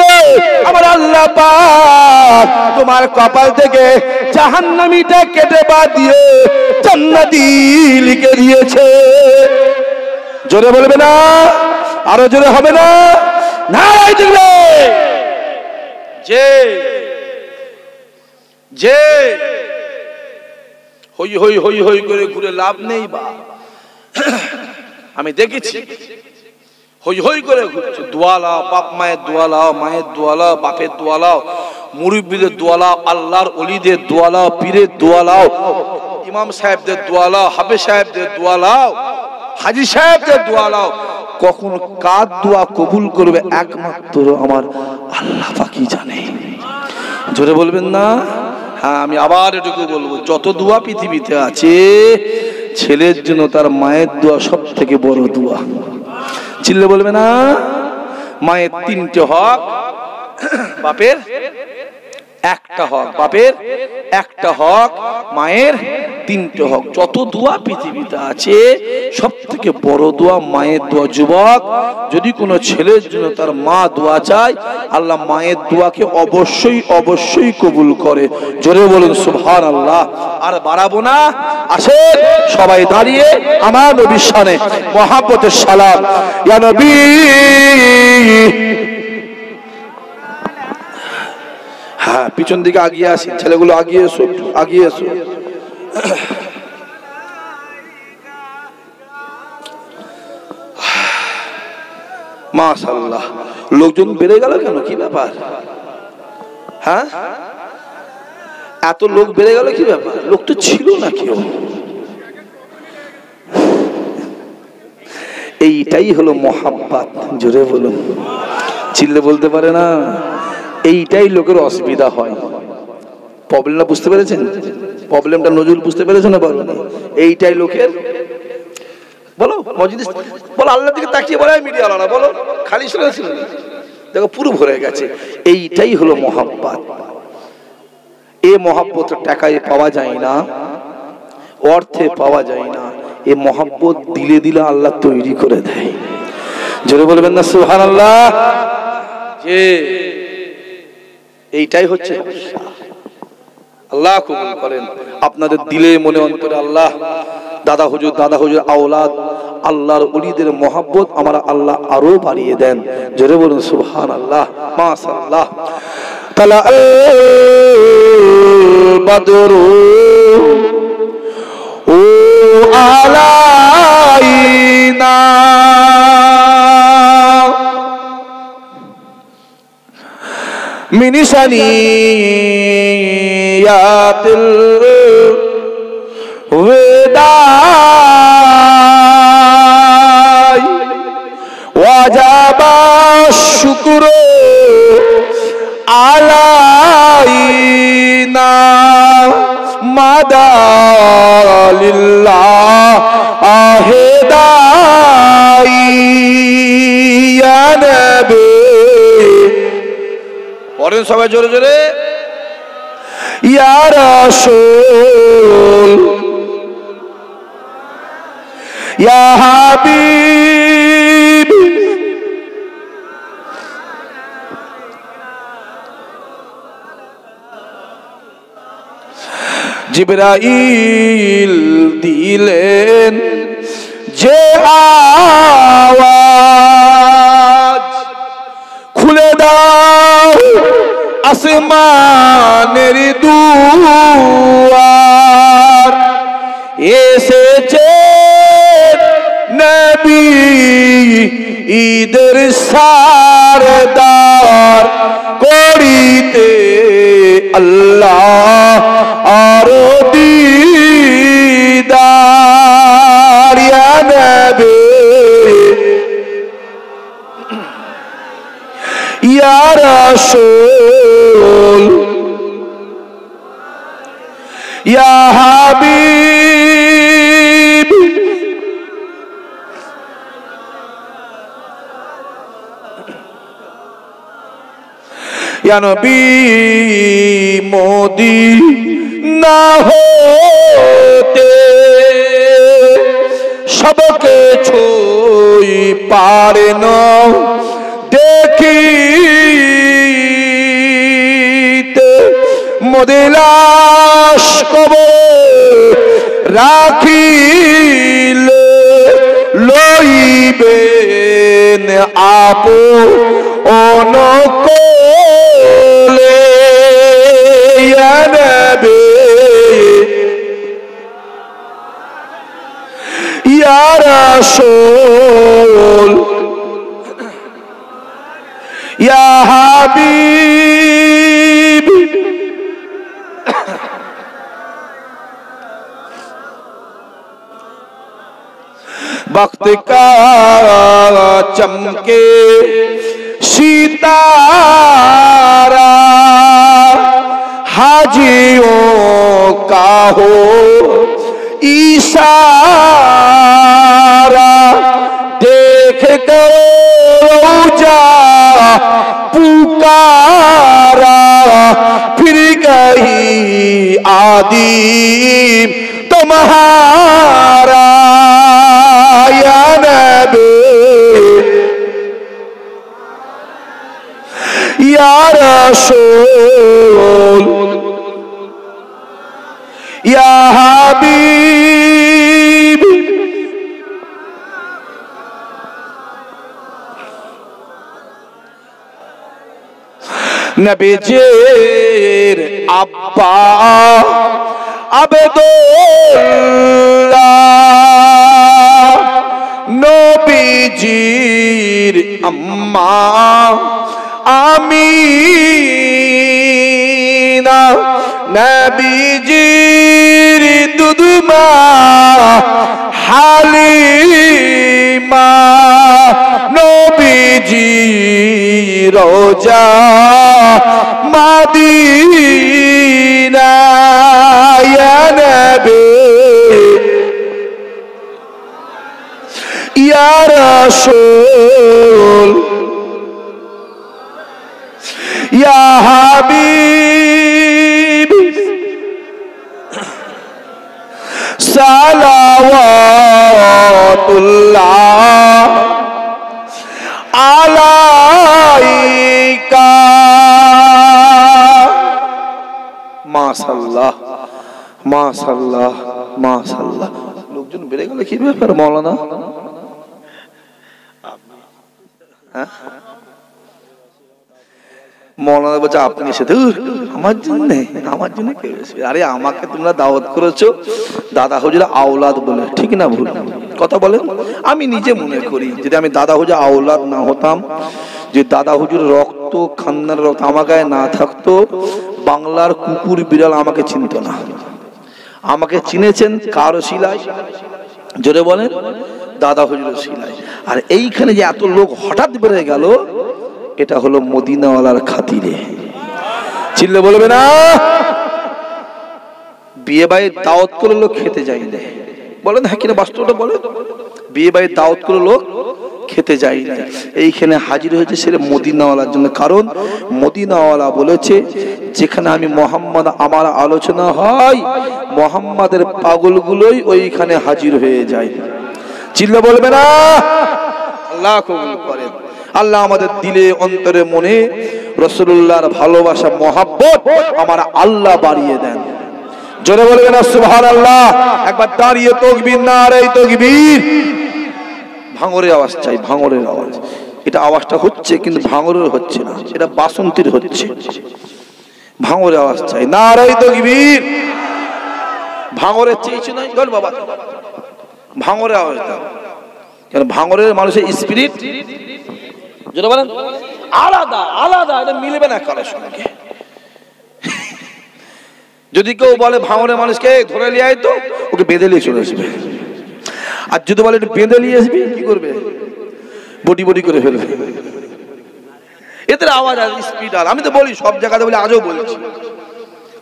S1: আমার আল্লাহ পাক তোমার কপাল থেকে জাহান্নামীটা কেটে বাদ দিয়ে জান্নাতি লিখে দিয়েছে। জোরে বলবে না, আরো জোরে হবে না, নারায়ে তাকবীর। যে যে হই হই হই হই করে ঘুরে লাভ নেই, বা আমি দেখেছি হই হই করে ঘুরছে, দোয়া লাও, বাপ মায়ের দোয়া লাও, মায়ের দোয়া লাও, বাপের দোয়া লাও, মুরব্বীদের দোয়া লাও, আল্লাহর ওলিদের দোয়া লাও, পীরের দোয়া লাও, ইমাম সাহেবদের দোয়া লাও, হাফেজ সাহেবদের দোয়া লাও, হাজী সাহেবদের দোয়া লাও, কখন কার দোয়া কবুল করবে একমাত্র আমার আল্লাহ পাকই জানে। জোরে বলবেন না? হ্যাঁ, আমি আবার এটুকু বলবো, যত দোয়া পৃথিবীতে আছে ছেলের জন্য তার মায়ের দোয়া সব থেকে বড় দোয়া। চিল্লে বলবে না? মায়ের 3টে হক, বাপের একটা হক, বাপের একটা হক, মায়ের 3টে হক। যত দোয়া পৃথিবীতে আছে সব থেকে বড় দোয়া মায়ের দোয়া। যুবক, যদি কোনো ছেলের জন্য তার মা দোয়া চায়, আল্লাহ মায়ের দোয়াকে অবশ্যই অবশ্যই কবুল করে। জোরে বলুন সুবহানাল্লাহ। আর বাড়াবো না, আসেন সবাই দাঁড়িয়ে আমার নবীর শানে মহব্বতের সালাম। ইয়া নবী, হ্যাঁ পিছন দিকে আগিয়ে আসি, ছেলেগুলো আগিয়ে এসো, আগিয়ে এসো। মাশাআল্লাহ, লোকজন বেড়ে গেল কেন? কি ব্যাপার? হ্যাঁ, এত লোক বেড়ে গেল কি ব্যাপার? লোক তো ছিল না কেউ। এইটাই হলো মহাব্বত। জোরে বলুন, চিল্লে বলতে পারে না? এইটাই লোকের অসুবিধা হয়। প্রবলেমটা বুঝতে পেরেছেন? প্রবলেমটা নজরুল বুঝতে পেরেছেন না? বলো, এইটাই লোকের, বলো মজলিস, বলো আল্লাহর দিকে তাকিয়ে বলো, মিডিয়া আলো না, বলো খালি শুনেছিল, দেখো পুরো ভরে গেছে। এইটাই হলো মহাব্বত। এই মহাব্বত টাকায় পাওয়া যায় না, অর্থে পাওয়া যায় না, এই মহাব্বত দিলে দিলে আল্লাহ তৈরি করে দেয়। জোরে বলবেন না সুবহানাল্লাহ? যে এইটাই হচ্ছে আল্লাহ কবুল করেন আপনাদের দিলে মনে অন্তরে। আল্লাহ দাদা হুজুর আওলাদ আল্লাহর ওলিদের মহব্বত আমার আল্লাহ আরো বাড়িয়ে দেন। জোরে বলুন সুবহানাল্লাহ। মাশাআল্লাহ। তালা আল বদরু ও আলাইনা মিনি সানিয়াতিল ওয়াদাই ওয়াজাবা শুকরু আলাইনা মাদালিল্লাহ আহেদাই ইয়া নবী। পড়েন সবাই জোরে জোরে। ইয়া রাসূল ইয়া হাবিব জিবরাইল দিলেন যে আওয়াজ, খুলে দাও আসমানের দুয়ার, এসেছে নবী ঈদের সারদার, করিতে আল্লাহ আর দিদার। ইয়া নবী ইয়া রাসূল ইয়া হাবিব, ইয়া নবী মদিনা হতে সবকে ছুঁই পারে না দেখিতে, মদিলাস কবর রাখিলে লইবেন আপন কোলে। ইয়া নবী ইয়া রাসূল ইয়া হাবিব, वक्त का चमके सितारा, हाजियों का हो इशारा, देख कर रोजा पुकारा, फिर गई आदि तुम्हारा। या नबी या रसूल या हबीब, नबीजीर अब्बा अब्दुल्लाह, नबीजीर अम्मा आमीना, नबीजीर दुदमा हालिमा, नबीजी रोजा मदीना। या नबी या रसूल या हबीब, सलावतुल्लाह आलाइका। माशाल्लाह माशाल्लाह माशाल्लाह। लोकজন বেড়ে গেল কি ব্যাপার মাওলানা? মৌলানা বলছে আপনি এসে আমার জন্য আরে আমাকে তোমরা দাওয়াত করেছো দাদা হুজুর আওলাদ বলে, ঠিক না ভুল কথা বলে? আমি নিজে মনে করি যদি আমি দাদা হুজুর আওলাদ না হতাম, যে দাদা হুজুর রক্ত খান্নার রক্ত আমার গায়ে না থাকতো, বাংলার কুকুর বিড়াল আমাকে চিনত না। আমাকে চিনেছেন কারো শিলায়, জোরে বলেন দাদা হুজুরের শিলায়। আর এইখানে যে এত লোক হঠাৎ বেড়ে গেল, এটা হলো মদিনাওয়ালার খাতিরে। চিল্লে বলবে না? বিয়ে বাড়ির দাওয়াত করে লোক খেতে যায় না, বলেন হ্যাঁ কিনা বাস্তবটা বলেন? বিয়ে বাড়ির দাওয়াত করে লোক খেতে যায় না, এইখানে হাজির হয়েছে সেটা মদিনাওয়ালার জন্য। কারণ মদিনাওয়ালা বলেছে যেখানে আমি মোহাম্মদ আমার আলোচনা হয়, মোহাম্মদের পাগলগুলোই ওইখানে হাজির হয়ে যায়। চিল্লে বলবে না? আল্লাহ কবুল করেন। আল্লাহ আমাদের দিলে অন্তরে মনে রাসূলুল্লাহর ভালোবাসা মহব্বত আমার আল্লাহ বাড়িয়ে দেন। জোরে বলবেন সুবহানাল্লাহ। একবার দাঁড়িয়ে তাকবীর, নারে তাকবীর। ভাঙরের আওয়াজ চাই, ভাঙরের আওয়াজ। এটা আওয়াজটা হচ্ছে কিন্তু ভাঙরের হচ্ছে না, এটা বাসন্তীর হচ্ছে। ভাঙরের আওয়াজ চাই, নারায়ে তাকবীর। ভাঙরের চেয়েছে নয় বল বাবা, ভাঙরের আওয়াজ দাও। কারণ ভাঙরের মানুষের স্পিরিট যেটা বলেন আলাদা আলাদা, এটা মিলবে না কারোর সঙ্গে। যদি কেউ বলে ভাঙরের মানুষকে ধরে নিয়ে আয়, তো ওকে বেঁধে নিয়ে চলে আসবে। আর যদি বলে একটু বেঁধে নিয়ে আসবি, কি করবে? বটি বটি করে ফেলবে। এদের আওয়াজ আর স্পিড আর, আমি তো বলি সব জায়গাতে বলি, আজও বলছি।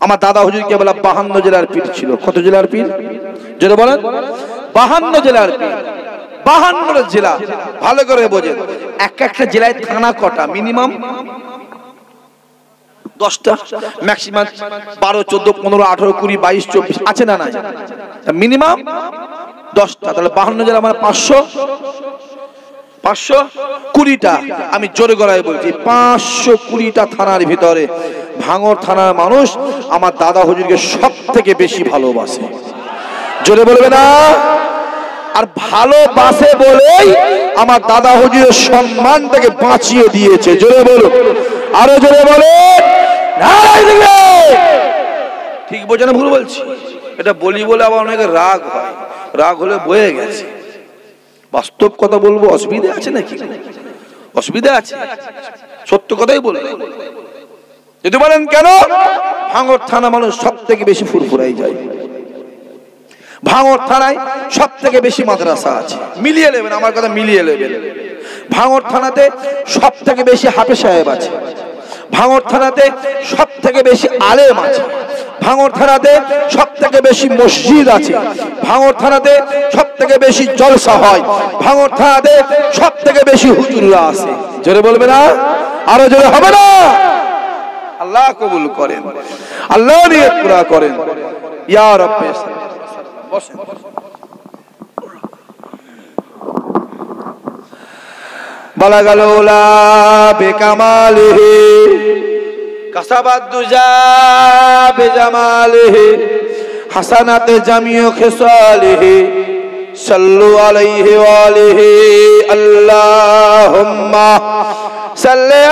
S1: আমার দাদা হুজুরকে বলা 52 জেলার পীর ছিল। কত জেলার পীর? যেটা বলেন 52 জেলার পীর। 52 জেলা, ভালো করে বোঝেন। একটা জেলায় থানা কটা? মিনিমাম 10টা, ম্যাক্সিমাম 12, 14, 15, 18, 20, 22, 24 আছে না? নাই, মিনিমাম 10টা। তাহলে 52 জেলা মানে 520টা। আমি জোরে গলায় বলছি 520টা থানার ভিতরে ভাঙর থানার মানুষ আমার দাদা হুজুরকে সব থেকে বেশি ভালোবাসে। জোরে বলবে না? আর ভালোবাসে বলেই আমার দাদা হুজুরের সম্মানটাকে বাঁচিয়ে দিয়েছে। জোরে বলো, আরো জোরে বলো। ঠিক বোঝে না? ভুল বলছি? এটা বলি বলে আবার অনেকে রাগ হয়, রাগ হলে বয়ে গেছে। বাস্তব কথা বলবো, অসুবিধা আছে নাকি? অসুবিধা আছে? সত্য কথাই বলবো। যদি বলেন কেন? ভাঙর থানা মানুষ সব থেকে বেশি ফুরফুরাই যায়। ভাঙর থানায় সব থেকে বেশি মাদ্রাসা আছে। মিলিয়ে নেবেন, আমার কথা মিলিয়ে নেবেন। ভাঙর থানাতে সব থেকে বেশি হাফেজ সাহেব আছে। ভাঙর থানাতে সব থেকে বেশি আলেম আছে। ভাঙর থানাতে সব থেকে বেশি মসজিদ আছে। ভাঙর থানাতে সব থেকে বেশি জলসা হয়। ভাঙর থানাতে সব থেকে বেশি হুজুররা আছে। জোরে বলবে না? আরো জোরে হবে না? আল্লাহ কবুল করেন, আল্লাহ নিয়ত পুরা করেন। ইয়া রাব্বি বসেন। বালাগাল উলা বিকামালিহি কাসাবাদ দুজা বিজামালিহি হাসানাতে জামিউ খিসালিহি সাল্লু আলাইহি ওয়া আলিহি আল্লাহুম্মা সাল্লি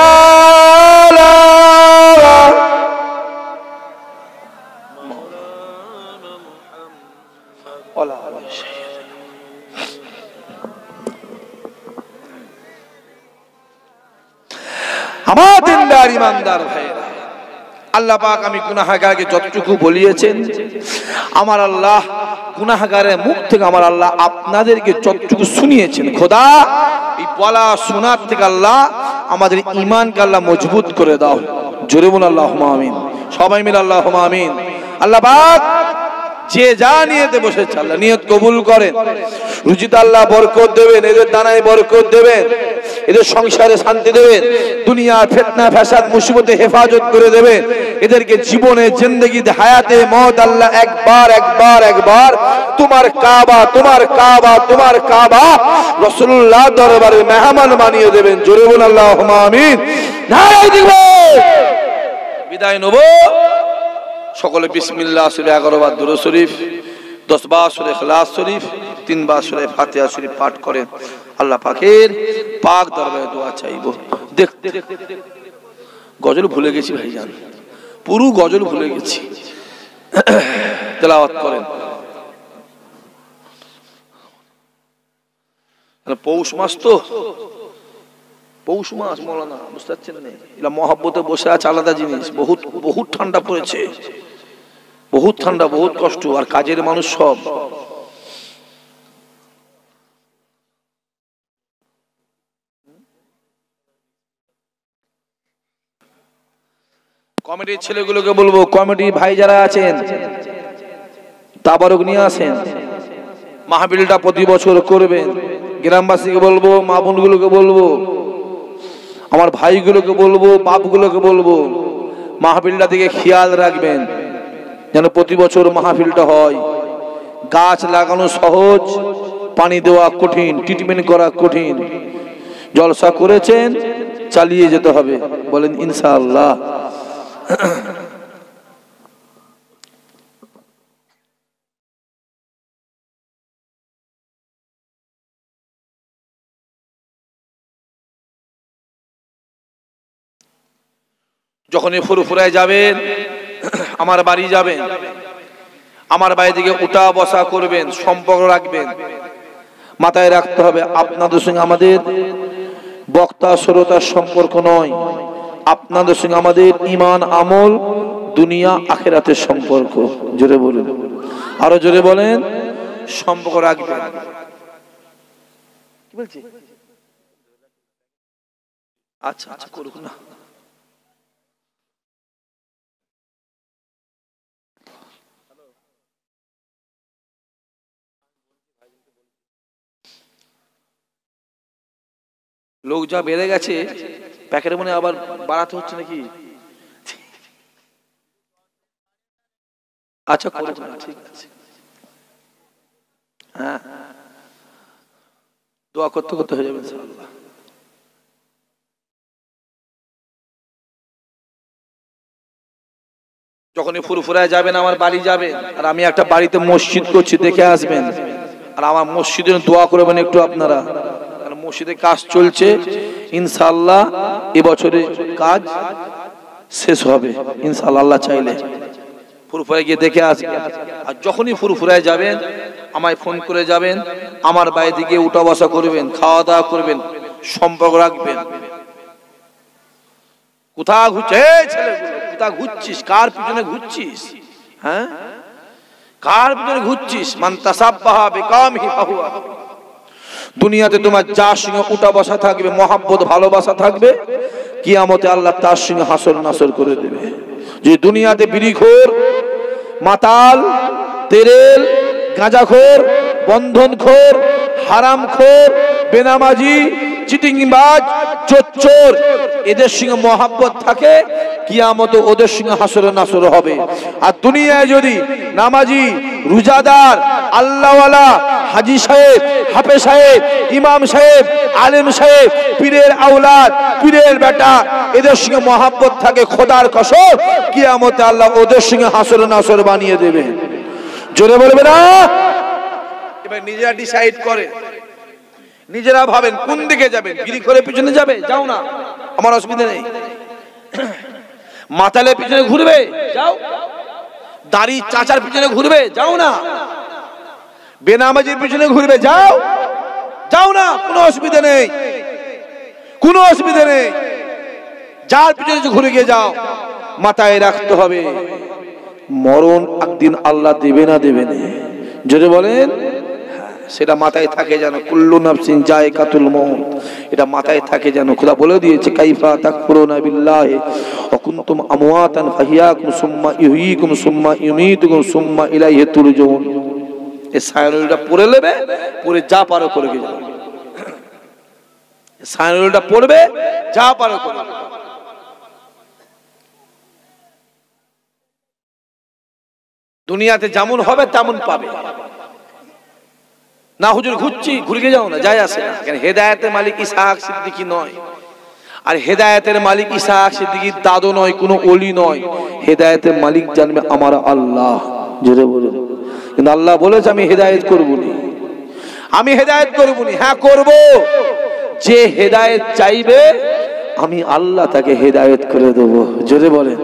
S1: আলা আমার দিনদার ইমানদার ভাইরা, আল্লাহ পাক আমি গুনাহগারকে যতটুকু বলিয়েছেন, আমার আল্লাহ গুনাহগারের মুখ থেকে আমার আল্লাহ আপনাদেরকে যতটুকু শুনিয়েছেন, খোদা এই বলা শোনার থেকে আল্লাহ আমাদের ঈমানকে আল্লাহ মজবুত করে দাও। জোরে বলুন আল্লাহুম্মা আমিন। সবাই মিলে আল্লাহুম্মা আমিন। আল্লাহ পাক যে যা নিয়তে বসেছে আল্লাহ নিয়ত কবুল করেন। রুজিতে আল্লাহ বরকত দেবেন, এদের দানায় বরকত দেবেন, এদের সংসারে শান্তি দেবেন, দুনিয়ার ফিতনা ফাসাদ মুসিবতে হেফাজত করে দেবেন। এদেরকে জীবনে জিন্দেগিতে হায়াতে মওত আল্লাহ একবার তোমার কাবা তোমার কাবা তোমার কাবা রাসূলুল্লাহ দরবারে মেহমান বানিয়ে দেবেন। জোরে বলুন আল্লাহুম্মা আমিন। নারায়ে তাকবীর। বিদায় নেব। সকলে বিসমিল্লাহ সূরা 11 বার দুরূদ শরীফ, 10 বার সূরা ইখলাস শরীফ, 3 বার সূরা ফাতিহা শরীফ পাঠ করেন। আল্লাহ পাকের পাক দরবারে দোয়া চাইবো। দেখতে গজল ভুলে গেছি ভাইজান, পুরো গজল ভুলে গেছি। তেলাওয়াত করেন। পৌষ মাস তো, পৌষ মাস মৌলানা বুঝতে পারছেন না? এরা মহব্বতে বসে আছে আলাদা জিনিস। বহুত ঠান্ডা পড়েছে, বহুত ঠান্ডা, বহুত কষ্ট। আর কাজের মানুষ সব। কমিটির ছেলেগুলোকে বলবো, কমিটির ভাই যারা আছেন তাবারক নিয়ে আসেন। মাহফিলটা প্রতি বছর করবেন। গ্রামবাসীকে বলবো, মা বোনগুলোকে বলবো, আমার ভাইগুলোকে বলবো, বাপগুলোকে বলবো, মাহফিলটা দিকে খেয়াল রাখবেন যেন প্রতি বছর মাহফিলটা হয়। গাছ লাগানো সহজ, পানি দেওয়া কঠিন, ট্রিটমেন্ট করা কঠিন। জলসা করেছেন, চালিয়ে যেতে হবে। বলেন ইনশাআল্লাহ। যখনই ফুরফুরায় যাবেন, আমার বাড়ি যাবেন, আমার বাড়ি থেকে উঠা বসা করবেন, সম্পর্ক রাখবেন। মাথায় রাখতে হবে আপনাদের সঙ্গে আমাদের বক্তা শ্রোতার সম্পর্ক নয়, আপনাদের সঙ্গে আমাদের ঈমান আমল দুনিয়া আখিরাতের সম্পর্ক। জোরে বলুন, আরো জোরে বলেন, সম্পর্ক রাখবেন। কি বলছি? আচ্ছা আচ্ছা করুক না। লোক যা বেড়ে গেছে, প্যাকেট মনে আবার বাড়াতে হচ্ছে নাকি? আচ্ছা করুক না, ঠিক আছে। হ্যাঁ, দোয়া করতে করতে হয়ে যাবে ইনশাআল্লাহ। যখনই ফুরফুরায় যাবেন, আমার বাড়ি যাবেন, আর আমি একটা বাড়িতে মসজিদ করছি, দেখে আসবেন। আর আমার মসজিদের দোয়া করবেন একটু আপনারা, কারণ মসজিদে কাজ চলছে, ইনশাআল্লাহ এবছরে কাজ শেষ হবে ইনশাআল্লাহ, আল্লাহ চাইলে। ফুরফুরায় গিয়ে দেখে আসবেন। আর যখনই ফুরফুরায় যাবেন, আমায় ফোন করে যাবেন, আমার বাড়িতে গিয়ে উঠা বসা করবেন, খাওয়া দাওয়া করবেন, সম্পর্ক রাখবেন। কোথা ঘুরছে ছেলেগুলো, কোথা ঘুরছিস, কার পিছনে ঘুরছিস? হ্যাঁ, কার পিছনে ঘুরছিস? মান তাসাব্বাহা বিকামিহি ফাহুয়া। দুনিয়াতে তোমার যার সঙ্গে উঠা বসা থাকবে, মহাব্বত ভালোবাসা থাকবে, কিয়ামতে আল্লাহ তার সঙ্গে হাসর নাসর করে দেবে। যে দুনিয়াতে বিড়িখোর, মাতাল, তেরেল, গাঁজাখোর, বন্ধনখোর, হারামখোর, বেনামাজি, চিটিংবাজ, চোর, এদের সঙ্গে মহাব্বত থাকে, কিয়ামতে ওদের সঙ্গে হাসর নাসর হবে। আর দুনিয়ায় যদি নামাজি, রোজাদার, আল্লাহওয়ালা, হাজি সাহেব, হাফেজ সাহেব, ইমাম সাহেব, আলেম সাহেব, পীরের আওলাদ, পীরের বেটা, এদের সঙ্গে মহাব্বত থাকে, খোদার কসম কিয়ামতে আল্লাহ ওদের সঙ্গে হাসর নাসর বানিয়ে দেবে। জোরে বলবে না? এবার নিজেরা ডিসাইড করে, নিজেরা ভাবেন কোন দিকে যাবেন। বিড়ি করে পিছনে যাবে, যাও না, আমার অসুবিধা নেই। মাতালের পিছনে ঘুরবে, যাও। দাড়ি চাচার পিছনে ঘুরবে, যাও না। বেনামাজির পিছনে ঘুরবে, যাও, যাও না, কোনো অসুবিধা নেই, কোনো অসুবিধা নেই। যার পিছনে ঘুরে গিয়ে যাও। মাথায় রাখতে হবে মরণ একদিন আল্লাহ দেবে না, দেবে না। যদি বলেন সেটা মাথায় থাকে যেন, কুল্লু নাফসিন যায়কাতুল মউত, এটা মাথায় থাকে যেন। খোদা বলে দিয়েছে, কাইফা তাকফুরুনা বিল্লাহি ওয়া কুনতুম আমওয়াতান ফাহিয়াকুম সুম্মা ইউহয়িকুম সুম্মা ইউমীতুকুম সুম্মা ইলাইহি তুরজাউন। এই সায়রুলটা পড়ে নেবে, পড়ে যা পারো করে গিয়ে যাবে। সায়রুলটা পড়বে, যা পারো করে। দুনিয়াতে যেমন হবে তেমন পাবে না। হুজুর ঘুরছি, ঘুরে যাও না, যায় আসে না। কারণ হেদায়েতের মালিক ইসহাক সিদ্দিকী নয়, আর হেদায়েতের মালিক ইসহাক সিদ্দিকীর দাদু নয়, কোনো ওলি নয়। হেদায়েতের মালিক জানবে আমার আল্লাহ। জোরে বলুন। কিন্তু আল্লাহ বলেছে আমি হেদায়েত করব না, আমি হেদায়েত করব না। হ্যাঁ করব, যে হেদায়েত চাইবে আমি আল্লাহ তাকে হেদায়েত করে দেব। জোরে বলেন।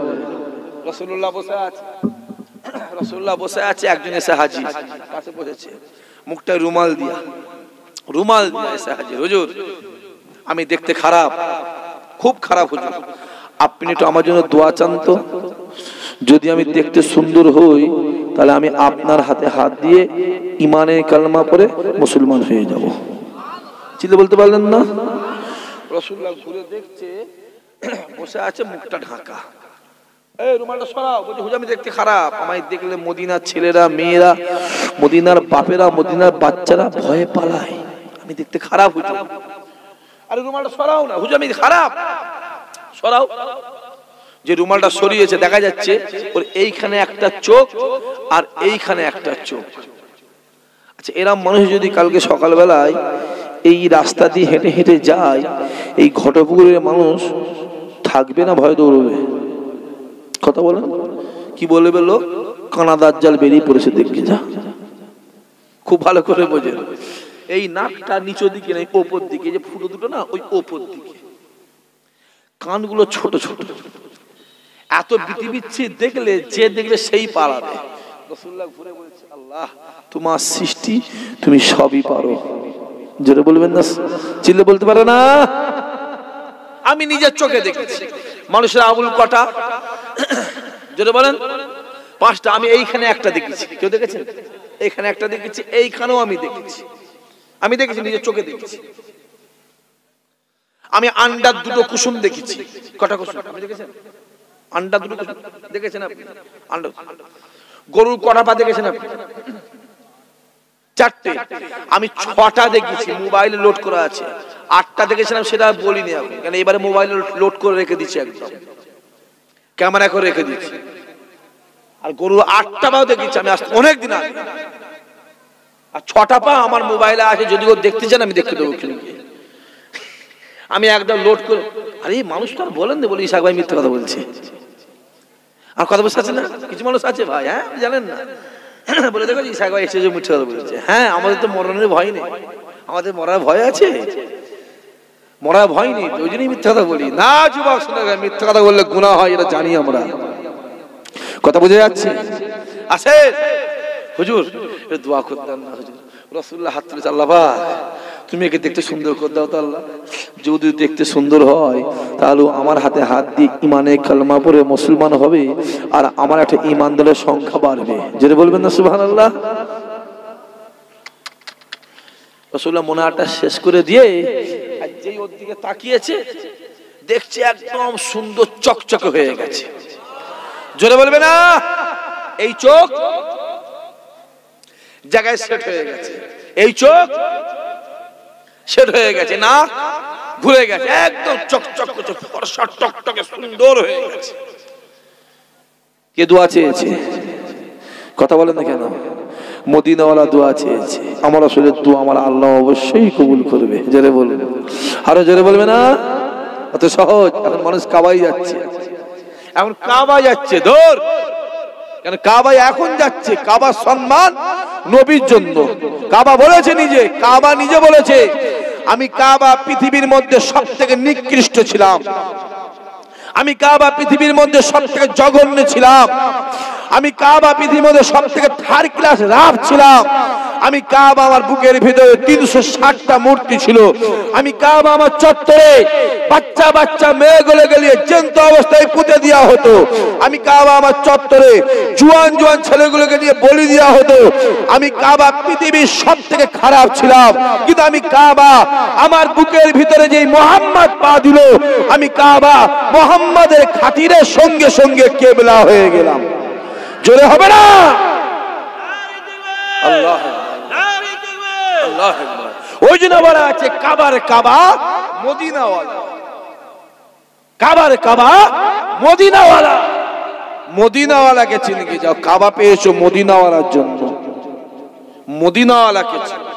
S1: রাসূলুল্লাহ বসে আছে, রাসূলুল্লাহ বসে আছে, একজন এসে হাজির, কাছে বসেছে, মুখটা রুমাল দিয়া, রুমাল দিয়া এসে হাজির। হুজুর আমি দেখতে খারাপ, খুব খারাপ হুজুর, আপনি একটু আমার জন্য দোয়া চান তো। যদি আমি দেখতে সুন্দর হই, তাহলে আমি আপনার হাতে হাত দিয়ে ইমানের কালমা পড়ে মুসলমান হয়ে যাব। চিন্তা বলতে পারলেন না? রাসূলুল্লাহ ঘুরে দেখছে, বসে আছে, মুখটা ঢাকা। এই রুমালটা সরাও। বলছে হুজুর আমি দেখতে খারাপ, আমায় দেখলে মদিনার ছেলেরা, মেয়েরা, মদিনার বাপেরা, মদিনার বাচ্চারা ভয়ে পালায়, আমি দেখতে খারাপ হুজুর। আরে রুমালটা সরাও না। হুজুর আমি খারাপ। সরাও। যে রুমালটা সরিয়েছে দেখা যাচ্ছে ওর এইখানে একটা চোখ আর এইখানে একটা চোখ। আচ্ছা এরম মানুষ যদি কালকে সকালবেলায় এই রাস্তা দিয়ে হেঁটে হেঁটে যায়, এই ঘটপুকুরের মানুষ থাকবে না ভয় দৌড়বে? কথা বলেন। কি বলবে লোক? কানা দাজ্জাল বেরিয়ে পড়েছে, দেখে যা। খুব ভালো করে বোঝেন। এই নাকটা নিচের দিকে নেই, ওপর দিকে, যে ফুটো দুটো না, ওই ওপর দিকে। কানগুলো ছোট ছোট, এত বিচ্ছি দেখলে যে দেখবে সেই পালাবে। রাসূলুল্লাহ ঘুরে বলছে, আল্লাহ তোমার সৃষ্টি, তুমি সবই পারো। জোরে বলবেন না, চিল্লে বলতে পারে না? আমি নিজের চোখে দেখেছি মানুষের আবুল কটা, জোরে বলেন, 5টা। আমি এইখানে একটা দেখেছি, কেউ দেখেছেন? এইখানে একটা দেখেছি, এইখানেও আমি দেখেছি, আমি দেখেছি, নিজের চোখে দেখেছি। আমি আন্ডার 2টো কুসুম দেখেছি। কটা কুসুম আপনি দেখেছেন? আন্ডার 2টো কুসুম দেখেছেন আপনি? আন্ডার। গরুর কটা পা দেখেছেন আপনি? 4টে। আমি 6টা দেখেছি, মোবাইলে লোড করা আছে। 8টা দেখেছিলাম, সেটা বলিনি আমি, কারণ এবারে মোবাইলে লোড করে রেখে দিচ্ছি, একদম ক্যামেরা করে রেখে দিচ্ছি। আর গরু 8টা পাও দেখেছি আমি অনেক দিন আগে। আর 6টা পা আমার মোবাইলে আছে, যদি ও দেখতে চান আমি দেখতে দেবো। আমি একদম লোড করে, আরে মানুষ তো আর বলেন না, বলি ইসাক ভাই মিথ্যা কথা বলছে। আর কথা বলছে আছে না, কিছু মানুষ আছে ভাই, হ্যাঁ জানেন না, বলে দেখো ইসাক ভাই এসে যে মিথ্যা কথা বলছে। হ্যাঁ, আমাদের তো মরণের ভয় নেই, আমাদের মরার ভয় আছে, মরার ভয় নেই, ওই জন্যই মিথ্যা কথা বলি না। যুবক শুনে, মিথ্যা কথা বললে গুনাহ হয়, এটা জানি আমরা। কথা বুঝে যাচ্ছে? আছে হুজুর, দোয়া করতেন না হুজুর। রাসূলুল্লাহ হাত তুলেছে, আল্লাহ পাক তুমি একে দেখতে সুন্দর করে দাও তো আল্লাহ। যদি দেখতে সুন্দর হয় তাহলে আমার হাতে হাত দিয়ে ইমানে কালমা পড়ে মুসলমান হবে, আর আমার একটা ইমানদারের সংখ্যা বাড়বে। যেটা বলবেন না সুবহানাল্লাহ। রাসূলুল্লাহ মোনাজাতটা শেষ করে দিয়ে আর যেই ওর দিকে তাকিয়েছে, দেখছে একদম সুন্দর চকচকে হয়ে গেছে। জোরে বলবে না? এই চোখ জায়গায় সেট হয়ে গেছে, এই চোখ সেট হয়ে গেছে, না ঘুরে গেছে, একদম চকচক করছে, ফর্সা টকটকে সুন্দর হয়ে গেছে। কে দোয়া চেয়েছে? কথা বলেন না কেন? মদিনাওয়ালা দোয়া চেয়েছে। আমার আসলে দোয়া আমার আল্লাহ অবশ্যই কবুল করবে। জোরে বলবে, আরো জোরে বলবে না? অত সহজ। এখন মানুষ কাবায় যাচ্ছে, এখন কাবা যাচ্ছে, দূর কেন কাবায় এখন যাচ্ছে? কাবার সম্মান নবীর জন্য। কাবা বলেছে নিজে, কাবা নিজে বলেছে, আমি কাবা পৃথিবীর মধ্যে সবথেকে নিকৃষ্ট ছিলাম, আমি কাবা পৃথিবীর মধ্যে সবথেকে জঘন্য ছিলাম, আমি কাবা পৃথিবীর মধ্যে সবথেকে থার্ড ক্লাস রাফ ছিলাম, আমি কাবা আমার বুকের ভিতরে 360টা মূর্তি ছিল, আমি কাবা আমার চত্বরে বাচ্চা বাচ্চা মেয়েগুলো গেলিয়ে জ্যান্ত অবস্থায় পুঁতে দেওয়া হতো, আমি কাবা আমার চত্বরে জুয়ান জুয়ান ছেলেগুলোকে নিয়ে বলি দেওয়া হতো, আমি কাবা পৃথিবীর সবথেকে খারাপ ছিলাম, কিন্তু আমি কাবা আমার বুকের ভিতরে যেই মুহাম্মদ পা দিল, আমি কাবা মুহাম্মাদের খাতিরের সঙ্গে সঙ্গে কিবলা হয়ে গেলাম। জোরে হবে না? আল্লাহ আল্লাহ। ওই জন্য বলা আছে কাবার কাবা মদিনাওয়ালা, কাবার কাবা মদিনাওয়ালা। মদিনাওয়ালাকে চিনে কি যাও, কাবা পেয়েছো মদিনাওয়ালার জন্য, মদিনাওয়ালাকে চিনে।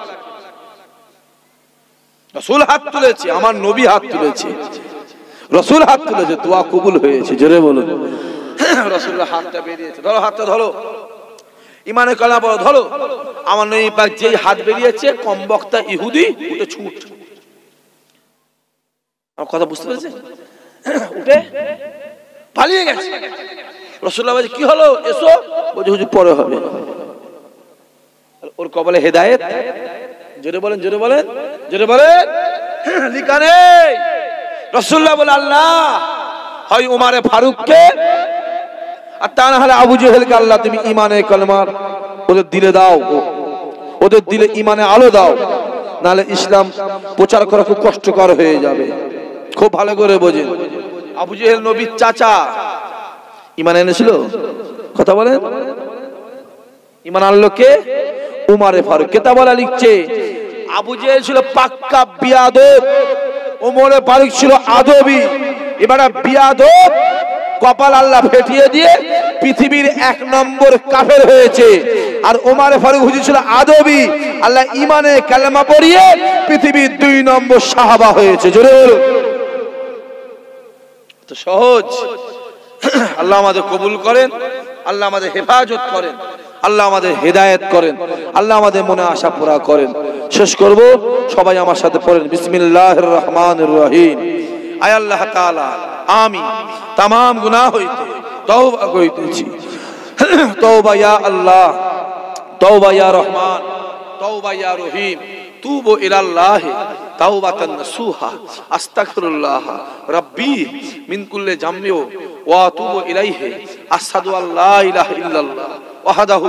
S1: রাসূল হাত তুলেছে, আমার নবী হাত তুলেছে, রাসূল হাত তুলেছে, দোয়া কবুল হয়েছে। জোরে বলুন। রাসূলুল্লাহ হাতটা বেরিয়েছে, ধরো হাতটা ধরো, ইমানে কালেমা পড়ো, ধরো। আমার নবী পাক যেই হাত বেরিয়েছে, কম বক্তা ইহুদি উঠে ছুট। আমার কথা বুঝতে পেরেছেন? উঠে পালিয়ে গেছে। রাসূলুল্লাহ বলে কি হলো, এসো। বলে হুজুর পরে হবে। ওর কপালে হেদায়েত। জোরে বলেন, জোরে বলেন, জোরে বলেন। লিখা নেই। রাসূলুল্লাহ বলে আল্লাহ হয় উমারে ফারুককে, আর তা না হলে আবু জেহেলকে আল্লাহ তুমি ইমানে কালেমার ওদের দিলে দাও, ওদের দিলে ইমানে আলো দাও, নাহলে ইসলাম প্রচার করা খুব কষ্টকর হয়ে যাবে। খুব ভালো করে বোঝেন, আবু জেহেল নবীর চাচা, ইমান এনেছিল? কথা বলেন। ইমান আনলো কে? উমারে ফারুক। কেতাবলা লিখছে আবু জেহেল ছিল পাক্কা বিয়াদব, উমরে ফারুক ছিল আদবী। এবারে বিয়াদব কপাল আল্লাহ ফেটিয়ে দিয়ে পৃথিবীর 1 নম্বর কাফের হয়েছে, আর উমরে ফারুক হুজুর ছিল আদবী, আল্লাহ ইমানে কালেমা পড়িয়ে পৃথিবীর 2 নম্বর সাহাবা হয়েছে। জোরে বলুন। তো সহজ। আল্লাহ আমাদের কবুল করেন, আল্লাহ আমাদের হেফাজত করেন, আল্লাহ আমাদের হেদায়েত করেন, আল্লাহ আমাদের মনে আশা পুরা করেন। শেষ করব, সবাই আমার সাথে পড়েন বিসমিল্লাহির রহমানির রহিম। আয় আল্লাহ তাআলা আমি तमाम गुनाह হইতে তওবা করিতেছি। तौबा या अल्लाह, तौबा या रहमान, तौबा या रहीम, तूबु इलल्लाह तौबतन नसूहा, अस्तगफिरुल्लाह रब्बी मिन कुल्लि जम्बि व अतूबु इलैहि, अशहदु अन ला इलाहा इल्लल्लाह वहदहु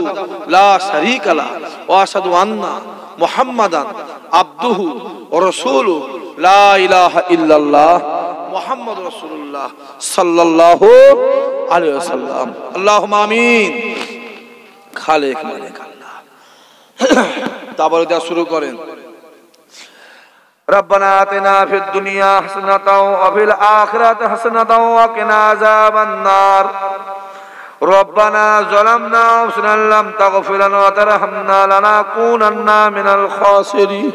S1: ला शरीका लह व अशहदु अन्ना मुहम्मदन अब्दुहु व रसूलुहु, ला इलाहा इल्लल्लाह मुहम्मद रसूलुल्लाह सल्लल्लाहु अलैहि वसल्लम। अल्लाहुम्मा आमीन। खालिक मालिक अल्लाह। তারপরে দেয়া শুরু করেন। रब्बना आतिना फिद दुनिया हसनतन व फिल आखिरति हसनतन व किना अज़ाबन नार। रब्बना ज़लमना अंफुसना लम तगफिर लना व तरहमना लनकूनन्ना मिनल खासिरीन।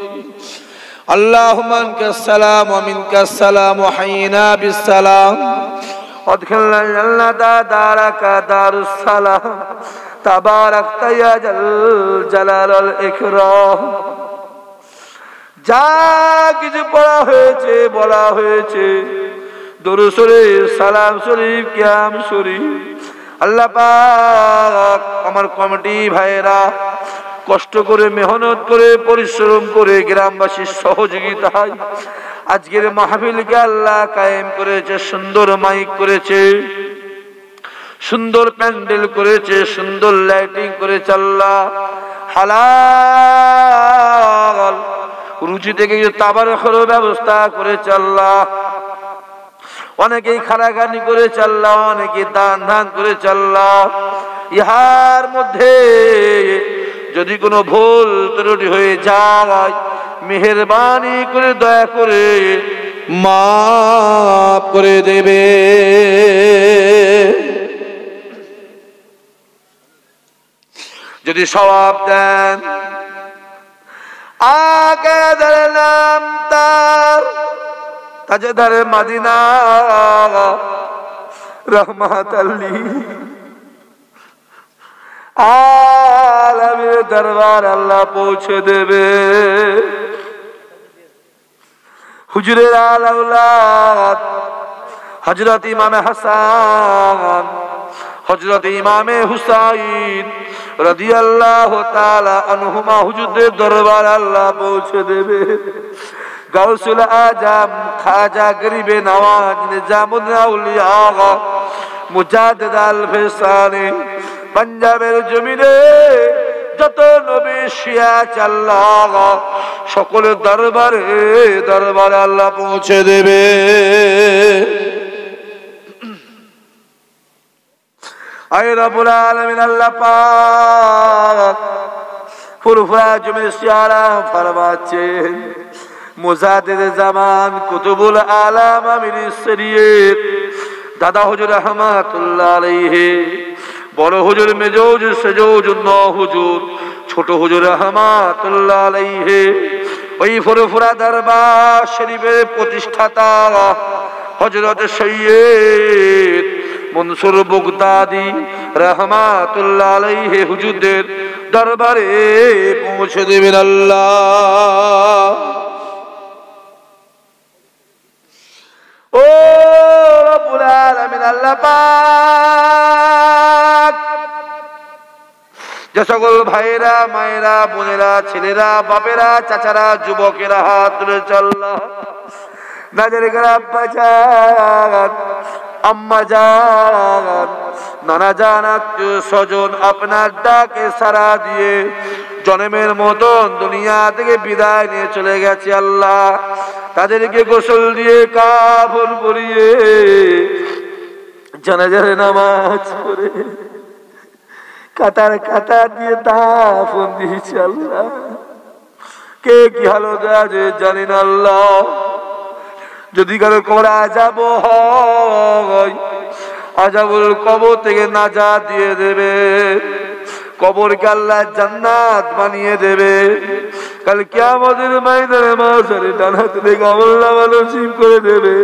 S1: अल्लाहुम्मा अन्कस सलाम व मिनकस सलाम व हय्यिना बिस्सलाम अदखिलना जन्नता दारका दारुस सलाम तबारकता या जल जलाल वल इकराम। যা কিছু পড়া হয়েছে বলা হয়েছে দরুদ শরীফ, সালাম শরীফ, কিয়াম শরীফ, আল্লাহ পাক আমার কমিটি ভাইরা কষ্ট করে মেহনত করে পরিশ্রম করে গ্রামবাসীর সহযোগিতায় আজকের মাহফিলকে আল্লাহ কায়েম করেছে। সুন্দর মাইক করেছে, সুন্দর প্যান্ডেল করেছে, সুন্দর লাইটিং করেছে। আল্লাহ হালাল রুচি থেকে তাবারকের ব্যবস্থা করেছে। আল্লাহ অনেকেই খারাগানি করেছে, আল্লাহ অনেকেই দান ধান করেছে। আল্লাহ ইহার মধ্যে যদি কোনো ভুল ত্রুটি হয়ে যায় মেহেরবানি করে দয়া করে মাফ করে দেবে। যদি সওয়াব দেন আকাদের নাম তার তাজদারে মদিনা রহমাতাল্লি আলামের দরবার আল্লাহ পৌঁছে দেবে। হুজুরের আওলাদ হযরত ইমামে হাসান, হযরত ইমামে হুসাইন রাদিয়াল্লাহু তাআলা আনহুমা হুজুরের দরবার আল্লাহ পৌঁছে দেবে। গাউসুল আজম খাজা গরিবে নওয়াজ নিজামুল আউলিয়া মুজাদ্দিদ আল ফিসানি পাঞ্জাবের জমিনে যত নবী শিয়া আল্লাহ সকলের দরবারে দরবারে আল্লাহ পৌঁছে দেবে। আয় রব্বুল আলামিন আল্লাহ পাক ফুরফুরা জমিনে শিয়ারা ফরমাচ্ছেন মুজাদ্দিদ জামান কুতুবুল আলাম আমির শরীয়ত দাদা হুজুর রহমাতুল্লাহ আলাইহি, বড় হুজুর মেজ হুজুর সেজ হুজুর ন হুজুর ছোট হুজুর রহমাতুল্লাহ আলাইহি ওই ফুরফুরা দরবার শরীফের প্রতিষ্ঠাতা হযরত সৈয়দ মনসুর বগদাদি রহমাতুল্লাহ আলাইহি হুজুরদের দরবারে পৌঁছে দেবেন আল্লাহ। ও রব্বুল আলামিন আল্লাহ পাক যে সকল ভাইরা মায়েরা বোনেরা ছেলেরা বাপেরা চাচারা যুবকেরা হাত তুলে আল্লাহ নাজের গ্রাম বাজার আম্মা জান নানা জান আত্মীয় স্বজন আপনার ডাকে সাড়া দিয়ে জন্মের মতন দুনিয়া থেকে বিদায় নিয়ে চলে গেছে। আল্লাহ তাদেরকে গোসল দিয়ে কাফন পরিয়ে জানাজার নামাজ পড়ে কাতার কাতার দিয়ে দাফন দিয়েছে। আল্লাহ কে কি হালত আছে জানি না। আল্লাহ যদি কারো কবর আযাব হয় আযাবুল কবর থেকে নাজাত দিয়ে দেবে, কবরকে আল্লাহ জান্নাত বানিয়ে দেবে। কাল কিয়ামতের ময়দানে মাশারে ডানা তুলে আমলনামা নসিব করে দেবে,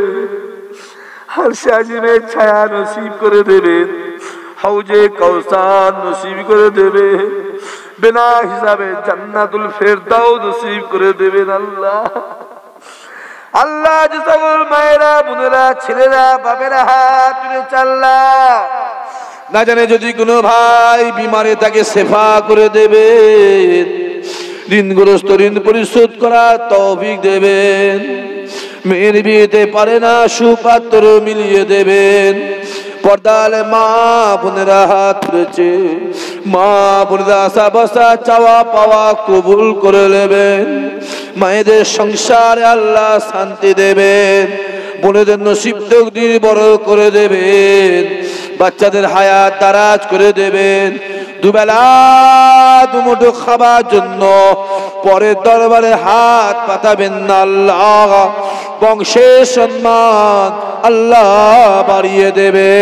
S1: আরশে আজিমের ছায়া নসিব করে দেবে, হাউজে কাউসার নসিব করে দেবে, বিনা হিসাবে জান্নাতুল ফেরদাউস নসিব করে দেবেন। আল্লাহ আল্লাহ যে সকল মায়েরা, বোনেরা, ছেলেরা, বাবেরা হাত তুলে আল্লাহ, না জানে যদি কোনো ভাই বিমারে তাকে সেফা করে দেবেন, ঋণগ্রস্ত ঋণ পরিশোধ করা তৌফিক দেবেন, মেয়ের বিয়েতে পারে না সুপাত্র মিলিয়ে দেবেন, পর্দালে মা বোনেরা হাত তুলেছে, মা বোনেরা আশা বসা চাওয়া পাওয়া কবুল করে নেবেন, মায়েদের সংসারে আল্লাহ শান্তি দেবেন, বোনেদের নসিব তকদির বড় করে দেবেন, বাচ্চাদের হায়াত দারাজ করে দেবেন, দুবেলা দুমুঠো খাবার জন্য পরের দরবারে হাত পাতাবেন না আল্লাহ, বংশের সম্মান আল্লাহ বাড়িয়ে দেবে।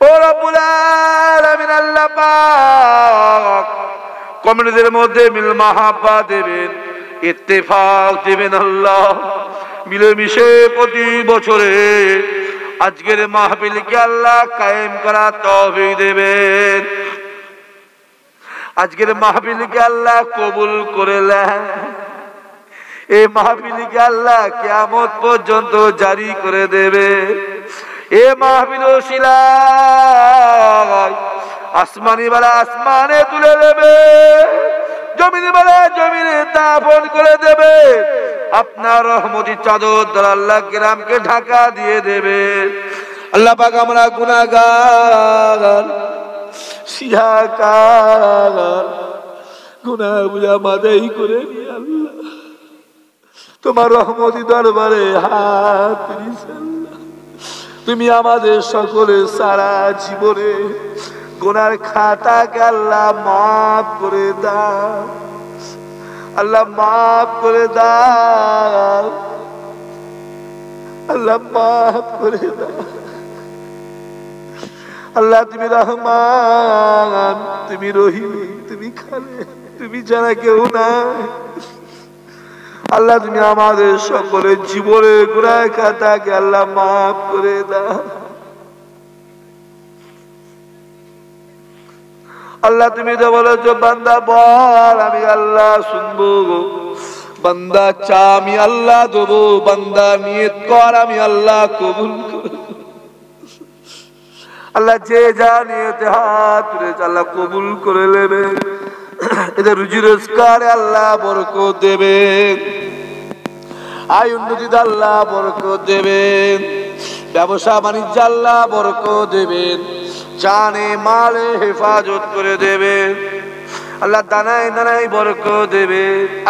S1: ও রব্বুল আলামিন, আল্লাহ পাক কমিউনিটির মধ্যে মিল মাহাব্বা দেবেন, ইত্তেফাক দেবেন আল্লাহ, মিলেমিশে প্রতি বছরে আজকের মাহফিলকে আল্লাহ কায়েম করা তৌফিক দেবেন, আজকের মাহফিলকে আল্লাহ কবুল করে নেন, এই মাহফিলকে আল্লাহ কিয়ামত পর্যন্ত জারি করে দেবে, এ মাহফিল ওসিলায় আসমানি বেলা আসমানে তুলে দেবে, জমিনে বেলা জমিনে দাফন করে দেবে, আপনার রহমতি চাদর দ্বারা আল্লাহ গ্রামকে ঢাকা দিয়ে দেবে। আল্লাহ পাক আমরা গুনাহগার, সিয়াকার, গুনাহ বুঝা মাদাই করে নিয়ে আল্লাহ তোমার রহমতি দরবারে হাত তুলেছি আল্লাহ, তুমি আমাদের সকলের সারা জীবনে গুনার খাতাকে আল্লাহ মাফ করে দাও, আল্লাহ মাফ করে দাও, আল্লাহ মাফ করে দাও, আল্লাহ তুমি রহমান, তুমি রহিম, তুমি খালে, তুমি যারা কেউ নাই, আল্লাহ তুমি আমাদের সকলের জীবনের গুনাহ খাতাকে আল্লাহ মাফ করে দাও, আল্লাহ তুমি তো বলেছো বান্দা বল আমি আল্লাহ শুনবো, বান্দা চা আমি আল্লাহ দেবো, বান্দা নিয়ত কর আমি আল্লাহ কবুল করব, আল্লাহ যে যা নিয়তে হাত তুলেছে আল্লাহ কবুল করে নেবে, এদের রুজি রোজগারে আল্লাহ বরকত দেবেন, আয় উন্নতিতে আল্লাহ বরকত দেবেন, ব্যবসা বাণিজ্য আল্লাহ বরকত দেবেন, জানে মালে হেফাজত করে দেবেন, আল্লাহ দানায় দানায় বরকত দেবে।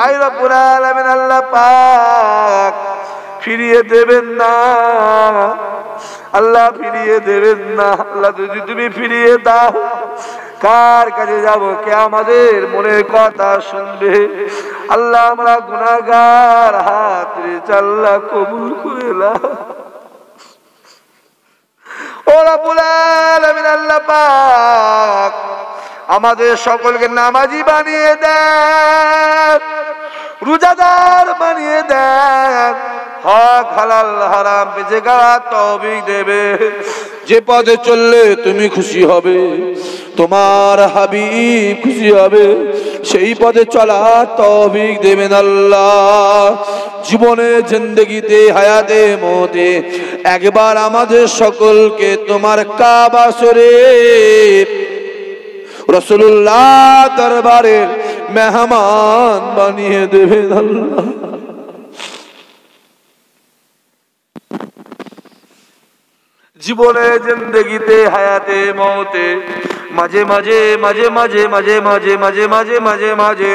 S1: আয় রব্বুল আলামিন, আল্লাহ পাক ফিরিয়ে দেবেন না, আল্লাহ ফিরিয়ে দেবেন না, আল্লাহ যদি তুমি ফিরিয়ে দাও কার কাছে যাব, কে আমাদের মনের কথা শুনবে, আল্লাহ আমরা গুনাহগার, হাত রেখে আল্লাহ কবুল করে নাও। ও রব্বুল আলামিন, আল্লাহ পাক আমাদের সকলকে নামাজি বানিয়ে দেন, রোজাদার বানিয়ে দেন, হক হালাল হারাম বেঁচে গেলা তৌফিক দেবে, যে পথে চললে তুমি খুশি হবে, তোমার হাবিব খুশি হবে, সেই পথে চলা তৌফিক দেবেন আল্লাহ। জীবনে জিন্দেগিতে হায়াতে মতে একবার আমাদের সকলকে তোমার কাবা শরীফ রাসূলুল্লাহ দরবারের মেহমান বানিয়ে দেবেন আল্লাহ। জীবনে জিন্দেগিতে হায়াতে মতে মাঝে মাঝে মাঝে মাঝে মাঝে মাঝে মাঝে মাঝে মাঝে মাঝে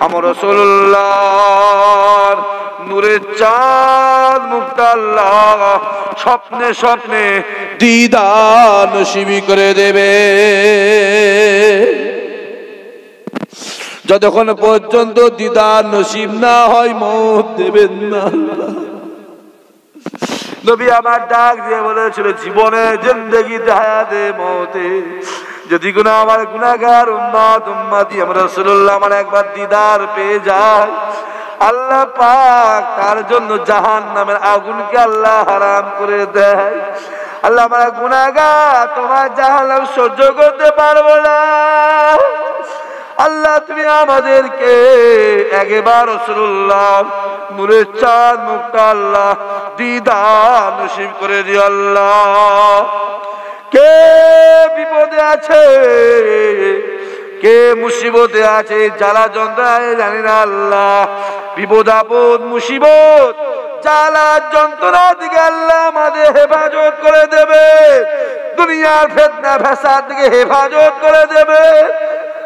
S1: আমার রাসূলুল্লাহর নূরের চাঁদ মুক্ত আল্লাহ স্বপ্নে স্বপ্নে দিদার নসিব করে দেবে। যতক্ষণ পর্যন্ত দিদার নসিব না হয় মওত দেবেন না আল্লাহ। নবী আমার ডাক দিয়ে বলেছিল, জীবনে জিন্দেগিতে হায়াতে মতে যদি কোনো আমার গুনাহগার উম্মত উম্মতি আমরা রাসূলুল্লাহ আমার একবার দিদার পেয়ে যায়, আল্লাহ পাক তার জন্য জাহান্নামের আগুনকে আল্লাহ হারাম করে দেয়। আল্লাহ আমার গুনাহগার তোমার জাহান্নাম সহ্য করতে পারবো না, আল্লাহ তুমি আমাদেরকে একবার রাসূলুল্লাহ নূরের চাঁদ মুক্তা আল্লাহ দিদার নসিব করে দিও আল্লাহ। কে বিপদে আছে, কে মুসিবতে আছে, জ্বালা যন্ত্রণায় জানি না আল্লাহ, বিপদ আপদ মুসিবত জ্বালা যন্ত্রণা থেকে আল্লাহ আমাদের হেফাজত করে দেবে, দুনিয়ার ফিতনা ফাসাদ থেকে হেফাজত করে দেবে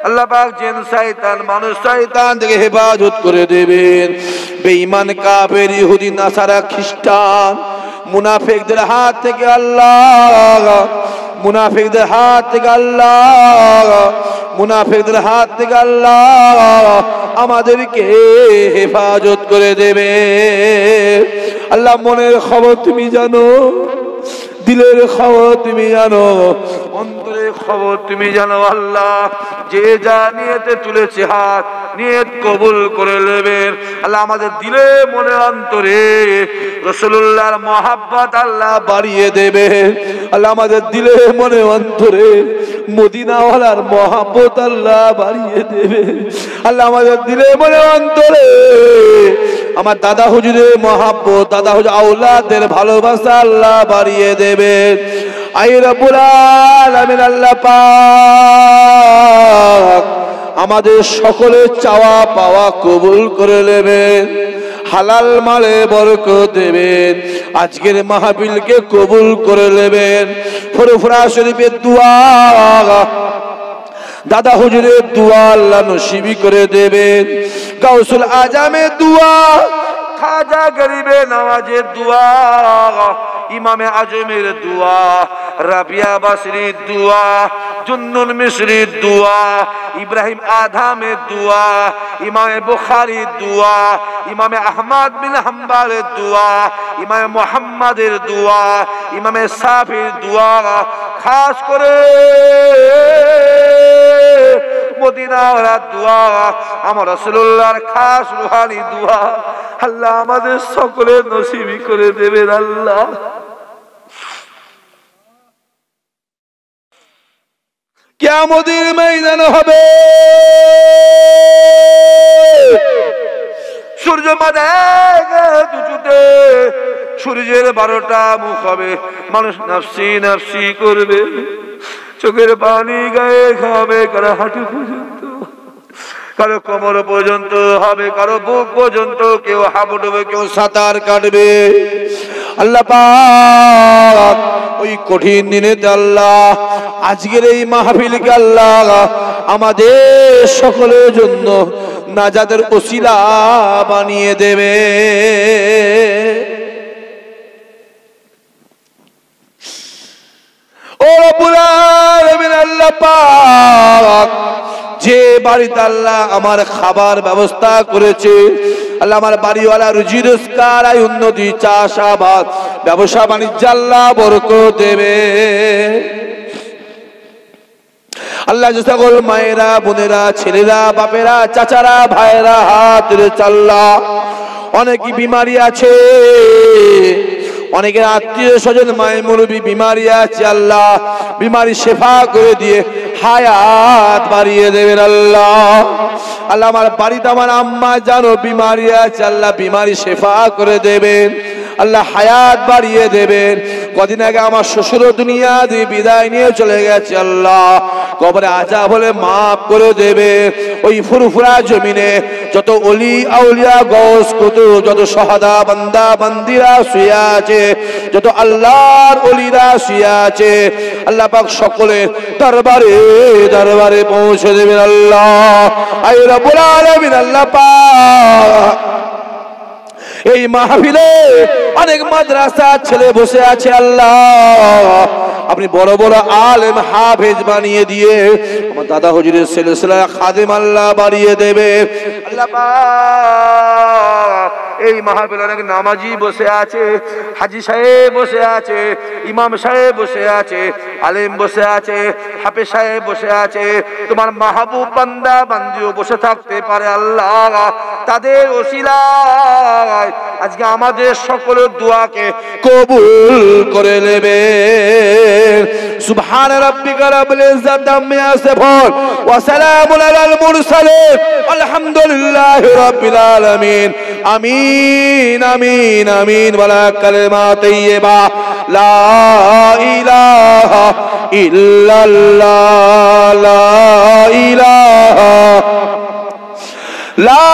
S1: আল্লাহ পাক। জিন শয়তান মানুষ শয়তান থেকে হেফাজত করে দেবেন। বেঈমান কাফের ইহুদি নাসারা খ্রিস্টান মুনাফিকদের হাত থেকে আল্লাহ, মুনাফিকদের হাত থেকে আল্লাহ, মুনাফিকদের হাত থেকে আল্লাহ আমাদেরকে হেফাজত করে দেবে আল্লাহ। মনের খবর তুমি জানো, দিলের খবর তুমি জানো, অন্তরের খবর তুমি জানো আল্লাহ। যে যা নিয়তে তুলেছে হাত নিয়ত কবুল করে নেবেন আল্লাহ। আমাদের দিলে মনে অন্তরে রাসূলুল্লাহর মহব্বত আল্লাহ বাড়িয়ে দেবে আল্লাহ। আমাদের দিলে মনে অন্তরে মদিনাওয়ালার মহব্বত আল্লাহ বাড়িয়ে দেবে আল্লাহ। আমাদের দিলে মনে অন্তরে আমার দাদা হুজুরের মহব্বত, দাদা হুজুর আওলাদের ভালোবাসা আল্লাহ বাড়িয়ে দেবে। আই রব্বুল আলামিন আল্লাহ পাক আমাদের সকলের চাওয়া পাওয়া কবুল করে নেবেন, হালাল মালে বরকত দেবেন, আজকের মাহফিলকে কবুল করে নেবেন। ফুরফুরা শরীফের দোয়া, দাদা হুজুরের দোয়া আল্লাহ নসিবি করে দেবেন। গাউসুল আজমের দোয়া, খাজা গরিবে নওয়াজের দোয়া, ইমামে আজমের দোয়া, রাবিয়া বাসরির দোয়া, জুন্নুন মিশরির দোয়া, ইব্রাহিম আধামের দোয়া, ইমামে বুখারীর দোয়া, ইমামে আহমদ বিন হাম্বলের দোয়া, ইমামে মুহাম্মাদের দোয়া, ইমামে শাফির দোয়া, খাস করে মদিনার দোয়া, আমার রাসূলুল্লাহর খাস রুহানি দোয়া আল্লাহ আমাদের সকলের নসিবি করে দেবেন আল্লাহ। কিয়ামতের ময়দান হবে, সূর্য মাথায় সূর্যের 12টা মুখ হবে, মানুষ নাফসি নাফসি করবে, চোখের পানি গায়ে খাবে, কারো হাঁটু পর্যন্ত, কারো কোমর পর্যন্ত হবে, কারো বুক পর্যন্ত, কেউ হাবুডুবে, কেউ সাঁতার কাটবে আল্লাহ পাক। ওই কঠিন দিনেতে আল্লাহ আজকের এই মাহফিলকে আল্লাহ আমাদের সকলের জন্য নাজাতের ওসিলা বানিয়ে দেবে। ও রব্বুল আলামিন আল্লাহ পাক, যে বাড়িতে আল্লাহ আমার খাবার ব্যবস্থা করেছে আল্লাহ, আমার বাড়িওয়ালা রুজি রোজগার আয় উন্নতি চাষাবাদ ব্যবসা বাণিজ্য আল্লাহ বরকত দেবে আল্লাহ। যে সকল মায়েরা বোনেরা ছেলেরা বাপেরা চাচারা ভাইরা হাত তুলেছে আল্লাহ, অনেকই বিমারি আছে, অনেকের আত্মীয় স্বজন মায়ের মুরব্বী বিমারি আছে আল্লাহ, বিমারি শেফা করে দিয়ে হায়াত বাড়িয়ে দেবেন আল্লাহ। আল্লাহ আমার বাড়িতে আমার আম্মা জানো বিমারি আছে আল্লাহ, বিমারি শেফা করে দেবেন আল্লাহ, হায়াত বাড়িয়ে দেবেন। কদিন আগে আমার শ্বশুর দুনিয়া দিয়ে বিদায় নিয়ে চলে গেছে আল্লাহ, কবরে আযাব হলে মাফ করে দেবে। ওই ফুরফুরা জমিনে যত ওলি আউলিয়া গৌস কুতুব, যত শাহাদা বান্দা বান্দিরা শুয়ে আছে, যত আল্লাহর ওলিরা শুয়ে আছে আল্লাহ পাক সকলের দরবারে দরবারে পৌঁছে দেবেন আল্লাহ। আই রব্বুল আলামিন আল্লাহ পাক এই মাহফিলে অনেক মাদ্রাসা ছেলে বসে আছে আল্লাহ, আপনি বড় বড় আলেম হাফেজ বানিয়ে দিয়ে আমার দাদা হুজুরের সিলসিলা খাদেম আল্লাহ বাড়িয়ে দেবে আল্লাহ পাক। এই মাহফিলে অনেক নামাজি বসে আছে, হাজী সাহেব বসে আছে, ইমাম সাহেব বসে আছে, আলেম বসে আছে, হাফেজ সাহেব বসে আছে, তোমার মাহবুব বান্দা বান্দিও বসে থাকতে পারে আল্লাহ। তাদের ওসিলায় আজকে আমাদের সকলের দোয়াকে কবুল করে নেবে। সুবহান রাব্বিকা রাব্বিল ইজ্জাতি আম্মা ইয়াসিফুন ওয়া সালামুন আলাল মুরসালিন আলহামদুলিল্লাহি রাব্বিল আলামিন। আমিন আমিন আমিন। ওয়ালা কালিমা তাইয়্যিবা লা ইলাহা ইল্লাল্লাহ লা ইলাহা লা